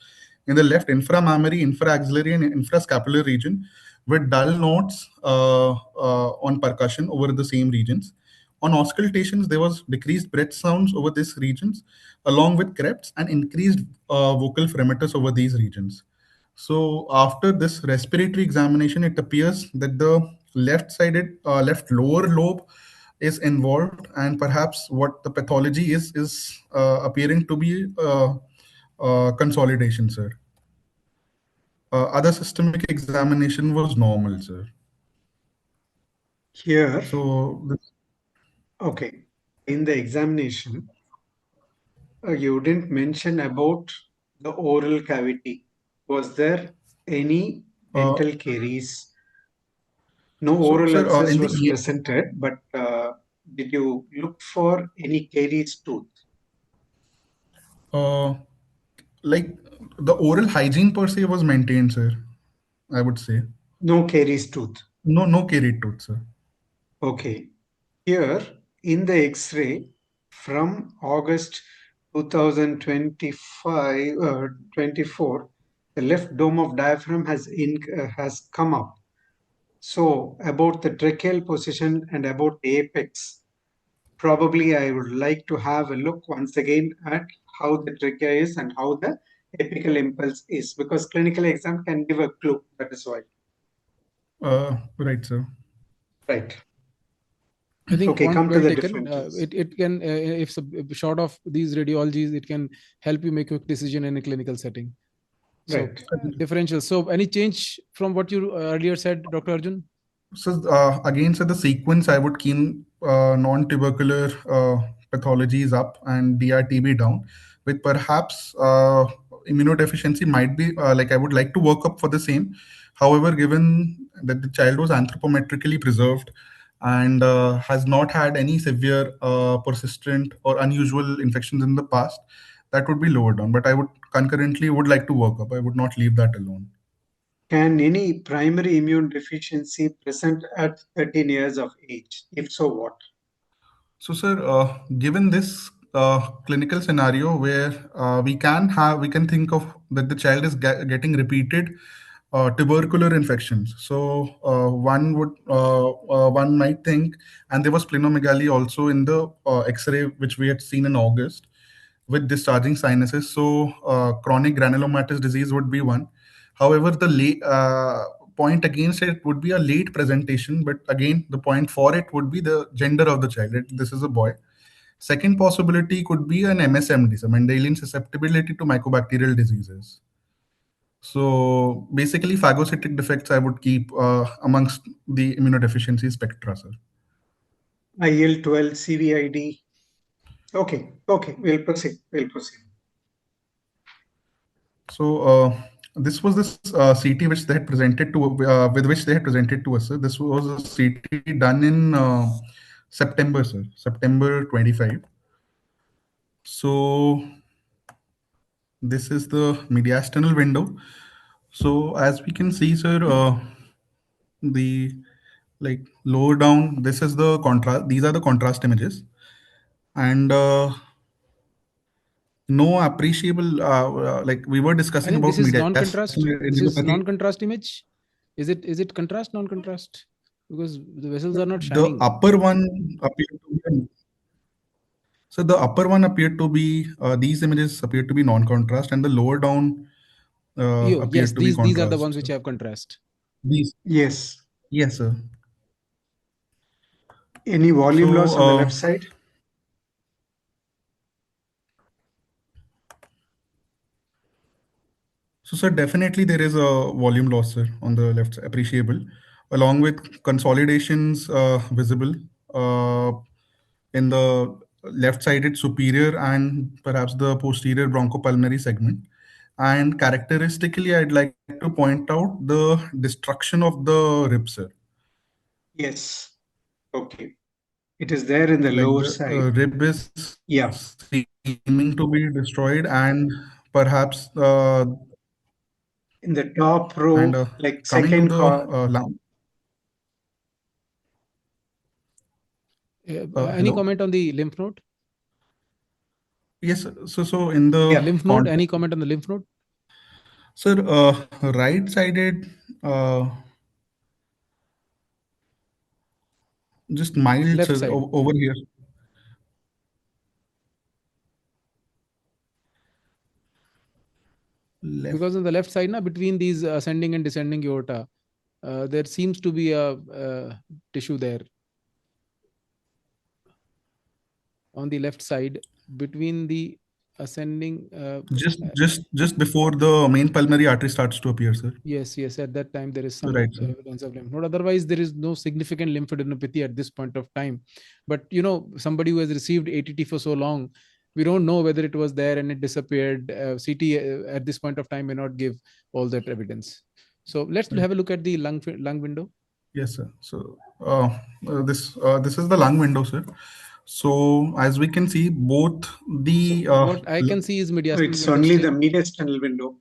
in the left inframammary, infraaxillary, and infrascapular region with dull notes on percussion over the same regions. On auscultations, there was decreased breath sounds over these regions, along with creps and increased vocal fremitus over these regions. So after this respiratory examination, it appears that the left-sided, left lower lobe is involved, and perhaps what the pathology is appearing to be consolidation, sir. Other systemic examination was normal, sir. Here, So okay. In the examination, you didn't mention about the oral cavity. Was there any dental caries? No so, oral sir, ulcers in the was presented, but did you look for any caries tooth? uh, like the oral hygiene per se was maintained, sir. I would say No caries tooth. no carried tooth, sir. Okay. Here in the X-ray from August 2025 24, the left dome of diaphragm has come up. So about the tracheal position and about the apex, probably I would like to have a look once again at how the trachea is and how the apical impulse is, because clinical exam can give a clue. That is why. Right, sir. Right. I think Okay, point come to well the taken. differentials. It can, if short of these radiologies, it can help you make a quick decision in a clinical setting. So Right. differential. So any change from what you earlier said, Dr. Arjun? So again, so the sequence I would keep non-tubercular pathologies up and DRTB down, with perhaps immunodeficiency might be like I would like to work up for the same. However, given that the child was anthropometrically preserved and has not had any severe persistent or unusual infections in the past, that would be lower down. But I would concurrently would like to work up. I would not leave that alone. Can any primary immune deficiency present at 13 years of age? If so, what? So, sir, given this clinical scenario where we can think of that the child is getting repeated tubercular infections. So one might think, and there was splenomegaly also in the X-ray which we had seen in August with discharging sinuses. So chronic granulomatous disease would be one. However, the point against it would be a late presentation, but again, the point for it would be the gender of the child. This is a boy. Second possibility could be an MSMD, so Mendelian susceptibility to mycobacterial diseases. So basically, phagocytic defects I would keep amongst the immunodeficiency spectra, sir. IL-12, CVID. Okay, we'll proceed. So this was this CT which they had presented to with which they had presented to us, sir. This was a CT done in September, sir, September 25. So this is the mediastinal window. So as we can see, sir, the like lower down, this is the contrast. These are the contrast images, and no appreciable like we were I discussing think this about is mediastinal non-contrast. This is retinopathy. non-contrast image. Is it contrast, non-contrast? Because the vessels are not The shining. upper one appeared to be so the upper one appeared to be these images appeared to be non-contrast, and the lower down Yes, appeared to be these are the contrast. ones which have contrast. These, Yes. yes, sir. Any volume loss on the left side? So, sir, definitely there is a volume loss, sir, on the left, appreciable, along with consolidations visible in the left-sided superior and perhaps the posterior bronchopulmonary segment. And characteristically, I'd like to point out the destruction of the rib, sir. Yes. Okay. It is there in the Like lower the side. rib is Yeah. seeming to be destroyed, and perhaps In the top row, and like coming to second the lung. Any Hello. comment on the lymph node? Yes, sir. So in the Lymph node. Any comment on the lymph node? sir, right-sided, just mild, Left sir, side. over here. Left. Because on the left side, between these ascending and descending aorta, there seems to be a tissue there. On the left side, between the ascending. Just before the main pulmonary artery starts to appear, sir. Yes. At that time, there is some Right, sir. evidence of lymph node. Otherwise, there is no significant lymphadenopathy at this point of time. But somebody who has received ATT for so long, we don't know whether it was there and it disappeared. CT at this point of time may not give all that evidence. So let's have a look at the lung window. Yes, sir. So this is the lung window, sir. So as we can see, both the What I can see is mediastinal It's window only still. the mediastinal window.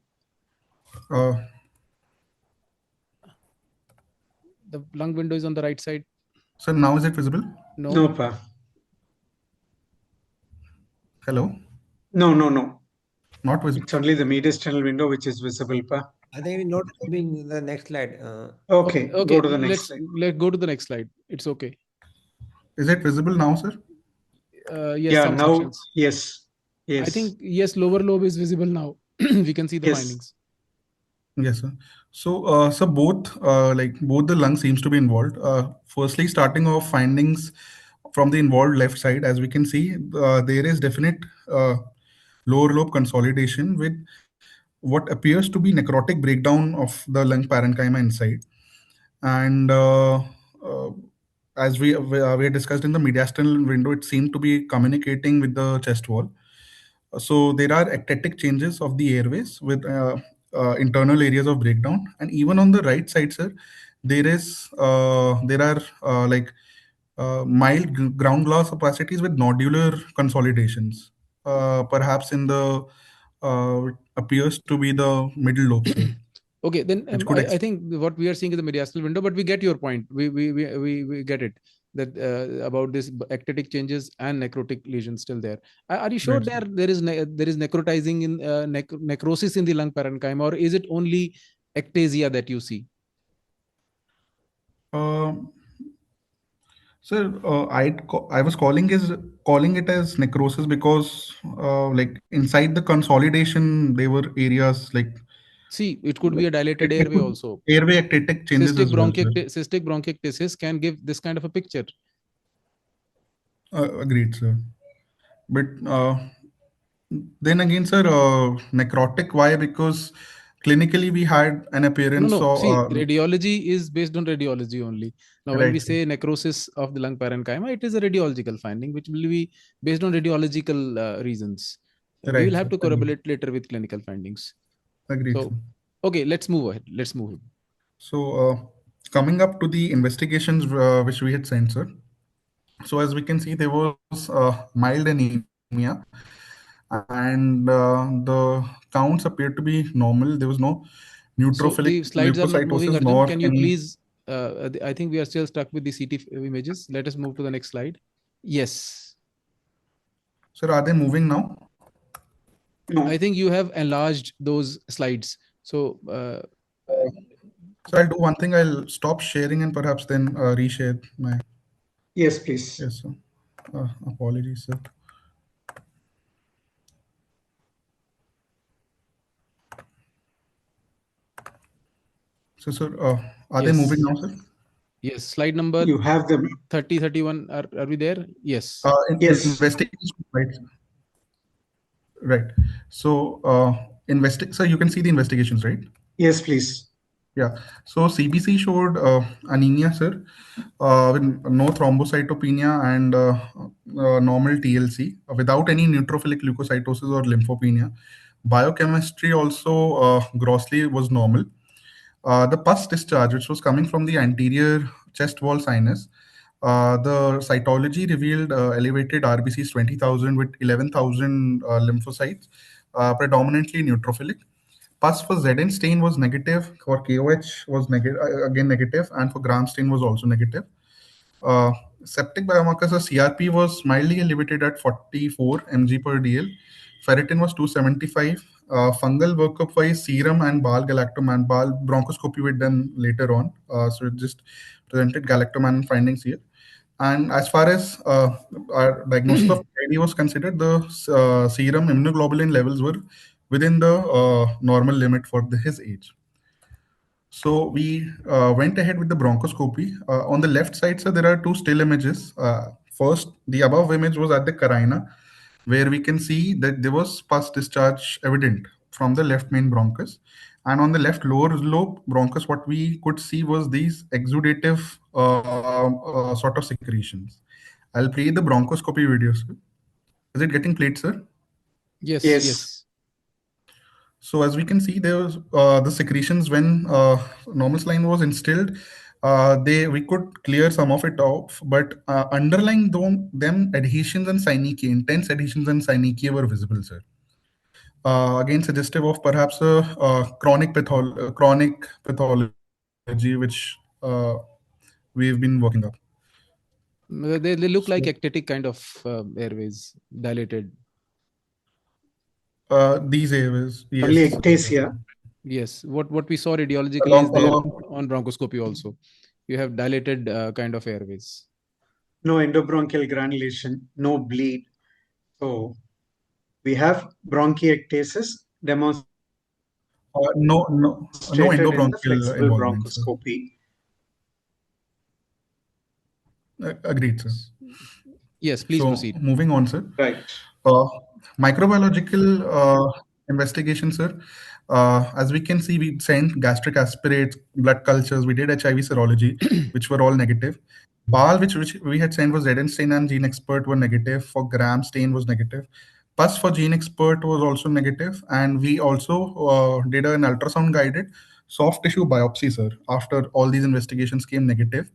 The lung window is on the right side. Sir, now is it visible? No, pa. Hello? No. Not visible. It's only the mediastinal window which is visible, pa. I think not showing the next slide. Okay. Go to the next slide. Let's go to the next slide. It's okay. Is it visible now, sir? Yes, Yeah, some now, sections. yes. I think, yes, lower lobe is visible now. We can see the Yes. findings. Yes, sir. So both both the lungs seems to be involved. Firstly, starting off findings from the involved left side, as we can see, there is definite lower lobe consolidation with what appears to be necrotic breakdown of the lung parenchyma inside. And uh, as we discussed in the mediastinal window, it seemed to be communicating with the chest wall. So there are ectatic changes of the airways with internal areas of breakdown, and even on the right side, sir, there are mild ground glass opacities with nodular consolidations, perhaps in the appears to be the middle lobe, sir, Okay, then which could I think what we are seeing is the mediastinal window, but we get your point. We get it that about this ectatic changes and necrotic lesions still there. Are you sure right, sir. there is there is necrotizing in necrosis in the lung parenchyma, or is it only ectasia that you see? Um, Sir, I was calling it as necrosis because like inside the consolidation there were areas See, it could be like a dilated airway also. airway ectatic changes as well, sir. Cystic bronchiectasis can give this kind of a picture. Agreed, sir. But then again, sir, necrotic. Why? Because clinically we had an No, appearance no. of See, radiology is based on radiology only. Now, when we right, sir. say necrosis of the lung parenchyma, it is a radiological finding, which will be based on radiological reasons. We will Right, have sir. to correlate later with clinical findings. Agreed, sir. So, okay, let's move ahead. Let's move. So coming up to the investigations which we had sent, sir. So as we can see, there was mild anemia, and the counts appeared to be normal. There was no So neutrophilic the slides are not moving, leukocytosis Arjun. nor Can you any. please? I think we are still stuck with the CT images. Let us move to the next slide. Yes. Sir, are they moving now? I No. think you have enlarged those slides. So, So I'll do one thing. I'll stop sharing and perhaps then reshare my. Yes, please. Yes, sir. Apologies, sir. So, sir, are they moving yes. now, sir? Yes. Slide number You have them. 30, 31. Are we there? Yes. Yes. Investigations, right? Right. So, so you can see the investigations, right? Yes, please. Yeah. So CBC showed anemia, sir, with no thrombocytopenia and normal TLC without any neutrophilic leukocytosis or lymphopenia. Biochemistry also grossly was normal. The pus discharge, which was coming from the anterior chest wall sinus, the cytology revealed elevated RBCs 20,000 with 11,000 lymphocytes, predominantly neutrophilic. Pus for Zn stain was negative, for KOH was negative, again negative, and for Gram stain was also negative. Uh, Septic biomarkers, so CRP was mildly elevated at 44 mg per dl. Ferritin was 275. Fungal workup wise, serum and BAL galactoman, BAL bronchoscopy with done later on. So it just presented galactoman findings here. And as far as our diagnosis of PID was considered, the serum immunoglobulin levels were within the normal limit for his age. So we went ahead with the bronchoscopy. On the left side, sir, there are two still images. First, the above image was at the carina, where we can see that there was pus discharge evident from the left main bronchus. And on the left lower lobe bronchus, what we could see was these exudative sort of secretions. I'll play the bronchoscopy video, sir. Is it getting played, sir? Yes. Yes. Yes. So as we can see, there was the secretions when normal saline was instilled. We could clear some of it off, but underlying them adhesions and synechia, intense adhesions and synechia were visible, sir. Again, suggestive of perhaps a chronic pathology, which we've been working up. They look So like ectatic kind of airways, dilated. these areas, Only yes, ectasia. Yes. What we saw radiologically is along there along. on bronchoscopy also. You have dilated kind of airways. No endobronchial granulation. No bleed. So we have bronchiectasis demonstrated No in the endobronchial flexible involvement, sir. bronchoscopy. Agreed, sir. Yes, please So proceed. moving on, sir. Right. Uh, Microbiological investigation, sir. As we can see, we sent gastric aspirates, blood cultures, we did HIV serology, which were all negative. BAL, which we had sent, was Red stain and Gene Expert were negative. For Gram stain was negative. Pus for Gene Expert was also negative. And we also did an ultrasound guided soft tissue biopsy, sir, after all these investigations came negative,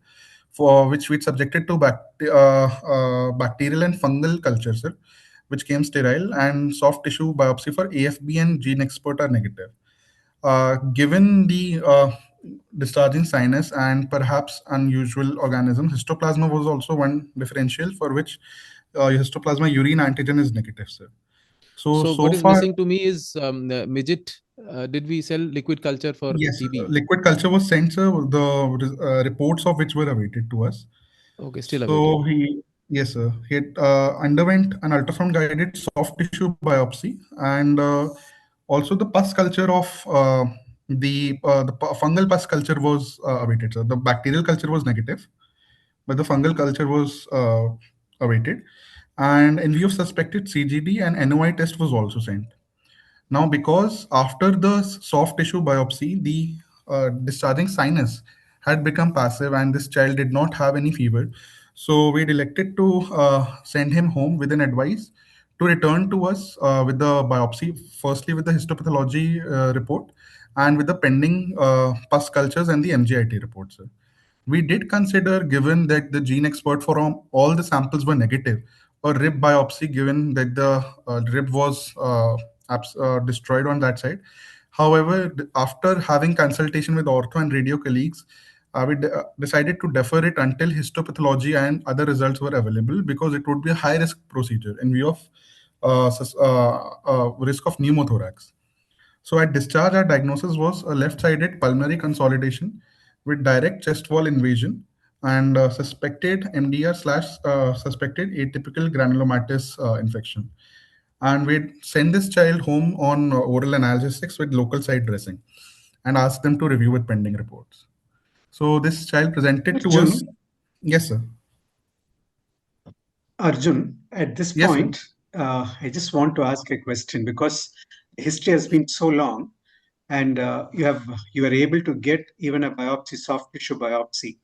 for which we subjected to bacterial and fungal culture, sir, which came sterile, and soft tissue biopsy for AFB and Gene Expert are negative. Given the discharging sinus and perhaps unusual organism, histoplasma was also one differential for which histoplasma urine antigen is negative, sir. So So what is far, missing to me is midget. Did we sell liquid culture for yes, TB? liquid culture was sent, sir. The reports of which were awaited to us. Okay, still awaited. So yes, sir. He had, underwent an ultrasound guided soft tissue biopsy, and also the pus culture of fungal pus culture was awaited. Sir, the bacterial culture was negative, but the fungal culture was awaited, and in view of suspected CGD, an NOI test was also sent. Now, because after the soft tissue biopsy, the discharging sinus had become passive and this child did not have any fever, so we elected to send him home with an advice to return to us with the biopsy, firstly with the histopathology report and with the pending pus cultures and the MGIT reports. We did consider, given that the Gene Expert for all the samples were negative, a rib biopsy, given that the rib was destroyed on that side. However, after having consultation with ortho and radio colleagues, we decided to defer it until histopathology and other results were available, because it would be a high risk procedure in view of risk of pneumothorax. So at discharge, our diagnosis was a left-sided pulmonary consolidation with direct chest wall invasion and suspected MDR slash suspected atypical granulomatous infection. And we'd send this child home on oral analgesics with local site dressing and ask them to review with pending reports. So this child presented to us. Arjun, Yes, sir. Arjun, at this Yes, sir. point, I just want to ask a question because history has been so long, and you are able to get even a biopsy, soft tissue biopsy.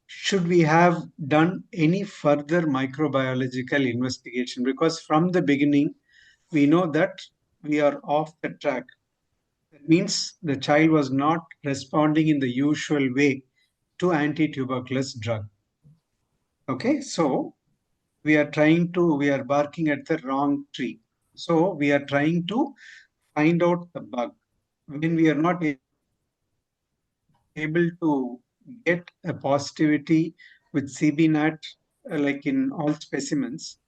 Should we have done any further microbiological investigation? Because from the beginning, we know that we are off the track. That means the child was not responding in the usual way to anti-tuberculous drug. Okay, so we are barking at the wrong tree. So we are trying to find out the bug. When we are not able to get a positivity with CB-NAT, like in all specimens,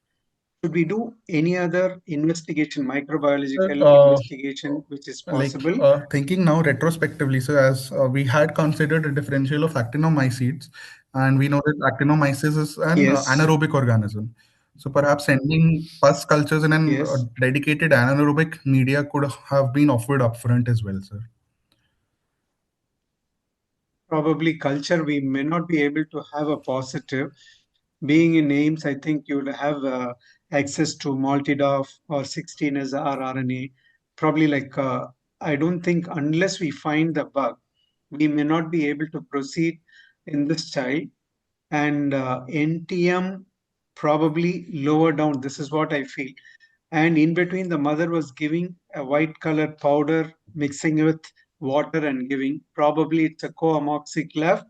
should we do any other investigation, Sir, microbiological investigation, which is possible? thinking now retrospectively, so as we had considered a differential of actinomycetes, and we know that actinomyces is an Yes, anaerobic organism. So perhaps sending pus cultures in an yes. dedicated anaerobic media could have been offered upfront as well, sir. Probably culture, we may not be able to have a positive. Being in Ames, I think you'll have access to multidorf or 16 as rRNA. Probably I don't think unless we find the bug, we may not be able to proceed in this child. And NTM probably lower down. This is what I feel. And in between, the mother was giving a white colored powder, mixing with water and giving. Probably it's a co-amoxiclav,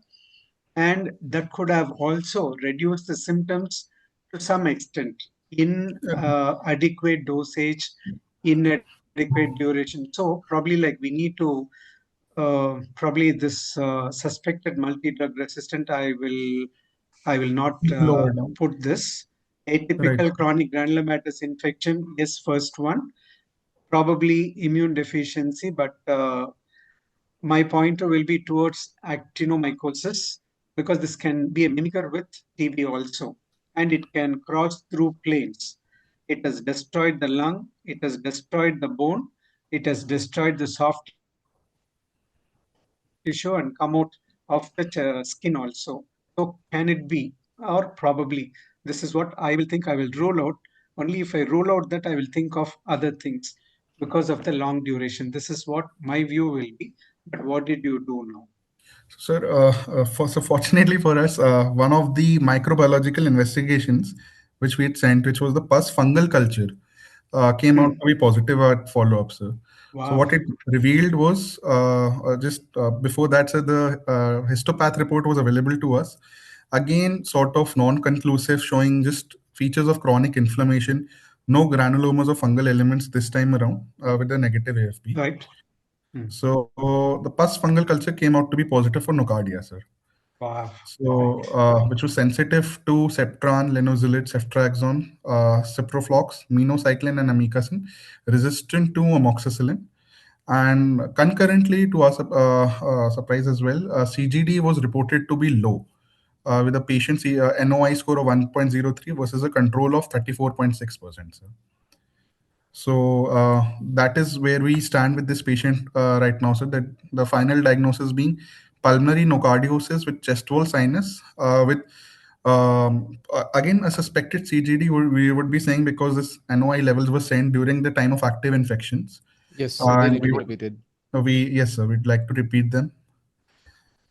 and that could have also reduced the symptoms to some extent in adequate dosage, inadequate duration. So probably we need to probably this suspected multi-drug resistant. I will not Lower down. put this Right. atypical chronic granulomatous infection is first one. Probably immune deficiency, but my pointer will be towards actinomycosis because this can be a mimicker with TB also, and it can cross through planes. It has destroyed the lung, it has destroyed the bone, it has destroyed the soft tissue and come out of the skin also. So can it be, or probably this is what I will think. I will rule out. Only if I rule out that I will think of other things. because of the long duration. This is what my view will be. But what did you do now? Sir, so fortunately for us, one of the microbiological investigations which we had sent, which was the pus fungal culture, came out to be positive at follow-up, sir. So Wow. what it revealed was just before that, sir, the histopath report was available to us. Again, sort of non-conclusive, showing just features of chronic inflammation, no granulomas of fungal elements this time around with the negative AFP. Right. So the pus fungal culture came out to be positive for nocardia, sir. Wow. So, which was sensitive to Septran, linezolid, ceftriaxone, ciproflox, minocycline, and amikacin, resistant to amoxicillin. And concurrently, to our surprise as well, CGD was reported to be low, with a patient's NOI score of 1.03 versus a control of 34.6%. So that is where we stand with this patient right now. So that the final diagnosis being pulmonary nocardiosis with chest wall sinus with again a suspected CGD. We would be saying because this NOI levels were sent during the time of active infections. Yes, they And need to be repeated. yes, sir, we'd like to repeat them.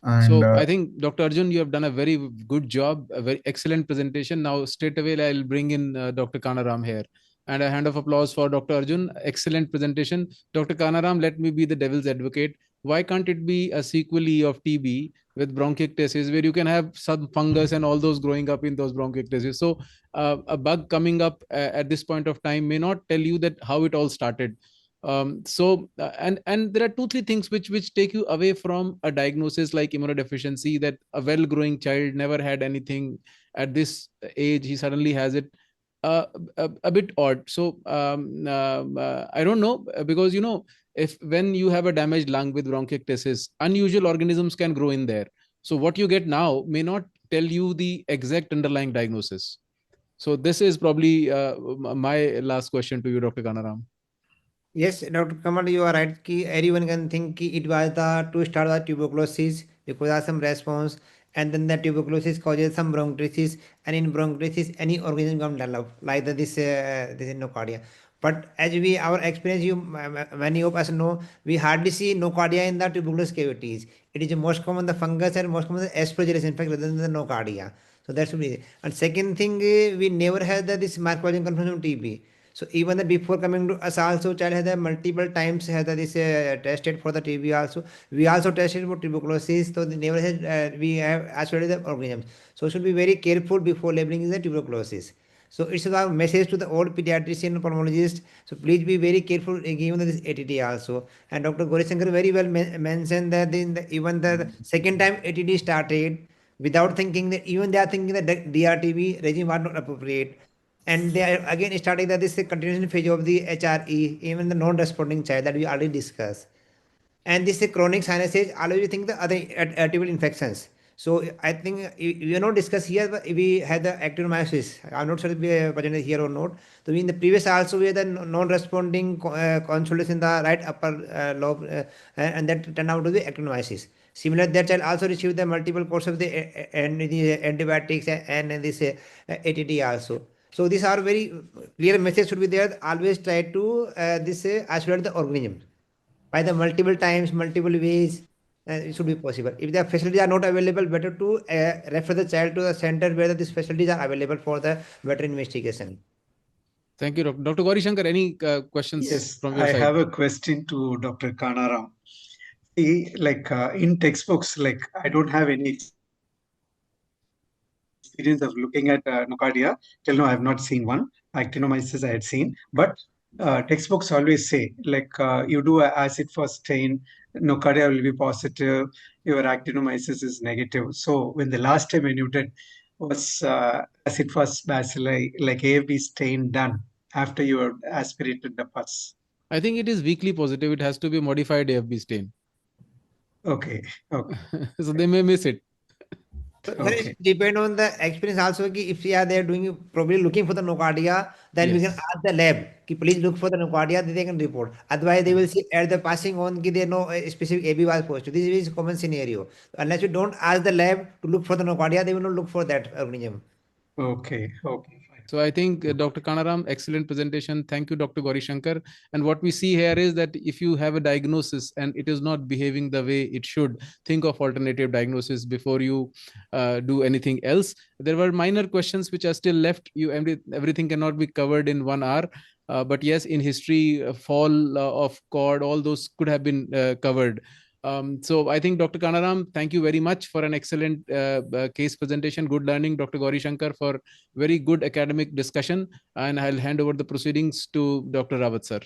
And So I think Dr. Arjun, you have done a very good job, a very excellent presentation. Now straight away I'll bring in Dr. Kanaram here. And a hand of applause for Dr. Arjun. Excellent presentation. Dr. Kanaram, let me be the devil's advocate. Why can't it be a sequelae of TB with bronchiectasis where you can have some fungus and all those growing up in those bronchiectasis? So a bug coming up at this point of time may not tell you that how it all started. And there are 2 3 things which take you away from a diagnosis like immunodeficiency, that a well growing child never had anything, at this age he suddenly has it. A bit odd. So I don't know, because if when you have a damaged lung with bronchiectasis, unusual organisms can grow in there. So what you get now may not tell you the exact underlying diagnosis. So this is probably my last question to you, Dr. Kanaram. Yes, Dr. Kamal, you are right. Ki everyone can think ki it was the to start the tuberculosis because of some response, and then the tuberculosis causes some bronchitis, and in bronchitis any organism can develop like this nocardia. But as we our experience, many of us know, we hardly see nocardia in the tuberculous cavities. It is most common the fungus and most common the aspergillus infection rather than the nocardia. So that should be. And second thing, we never had this microbiome confirmation TB. So even the before coming to us also, child has a multiple times has this tested for the TB also. We also tested for tuberculosis. So the never has we have isolated the organisms. So should be very careful before labeling the tuberculosis. So it's a message to the old pediatrician pulmonologist. So please be very careful given this ATD also. And Dr. Gorishankar very well mentioned that even the second time ATD started, without thinking that even they are thinking that the DRTB regime was not appropriate, and they are again starting that this is a continuation phase of the HRE, even the non-responding child that we already discussed. And this is chronic sinuses, always we think the other arterial infections. So I think we are not discussed here, but we had the actinomyces. I'm not sure if we presented here or not. So in the previous also we had the non-responding consoles in the right upper lobe, and that turned out to be actinomyces. Similar, that child also received the multiple course of the antibiotics and this ATD also. So these are very clear message should be there. Always try to this isolate the organism by the multiple times, multiple ways. It should be possible. If the facilities are not available, better to refer the child to the center where these facilities are available for the better investigation. Thank you, Dr. Dr. Gauri Shankar. Any questions Yes, from your I side? have a question to Dr. Kanaram. See, like in textbooks, like I don't have any experience of looking at nocardia. Till now, I have not seen one. Actinomyces I had seen, but textbooks always say like you do an acid fast stain, nocardia will be positive, your actinomyces is negative. So when the last time when you did was acid fast bacilli like AFB stain done after you had aspirated the pus? I think it is weakly positive. It has to be modified AFB stain. Okay, okay, So they may miss it. So okay. it depend on the experience also. Ki if they are there doing probably looking for the nocardia, then we can Yes. ask the lab ki please look for the nocardia. They can report. Otherwise, they will see at the passing on ki they know a specific AB was positive. This is a common scenario. Unless you don't ask the lab to look for the nocardia, they will not look for that organism. Okay, okay, fine. So I think Dr. Kanaram, excellent presentation. Thank you, Dr. Gauri Shankar. And what we see here is that if you have a diagnosis and it is not behaving the way it should, think of alternative diagnosis before you do anything else. There were minor questions which are still left. Everything cannot be covered in 1 hour. But yes, in history, fall of cord, all those could have been covered. So I think Dr. Kanaram, thank you very much for an excellent case presentation. Good learning, Dr. Gauri Shankar, for very good academic discussion. And I'll hand over the proceedings to Dr. Rawat, sir.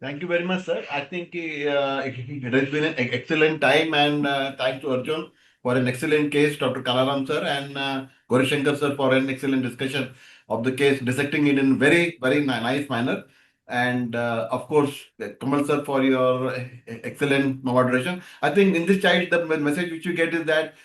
Thank you very much, sir. I think it has been an excellent time, and thanks to Arjun for an excellent case, Dr. Kalaram sir, and Gauri Shankar sir for an excellent discussion of the case, dissecting it in very, very nice manner. And of course, Kamal sir for your excellent moderation. I think in this child, the message which you get is that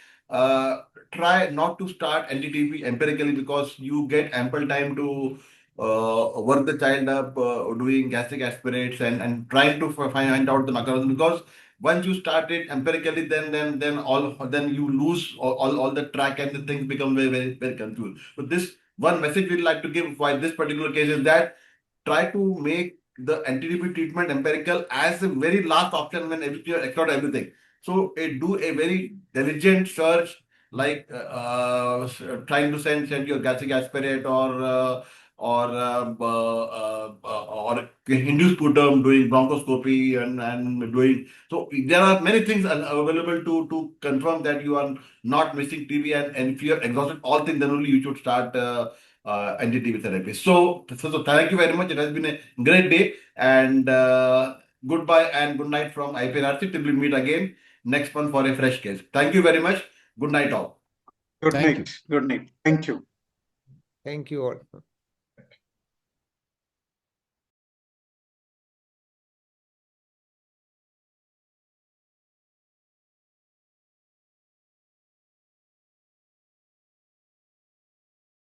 try not to start NDTB empirically, because you get ample time to work the child up doing gastric aspirates and trying to find out the mechanism, because once you start it empirically, then you lose all the track and the things become very, very, very confused. So this one message we'd like to give for this particular case is that try to make the NTDP treatment empirical as the very last option when you explored everything. So do a very diligent search, like trying to send your gastric aspirate or induced sputum, doing bronchoscopy and doing. So there are many things available to confirm that you are not missing TB, and if you have exhausted all things, then only you should start anti-TB therapy. So thank you very much. It has been a great day, and goodbye and good night from IPRC till we meet again next month for a fresh case. Thank you very much. Good night all. Good Thank night. Good night. Thank you. Thank you all.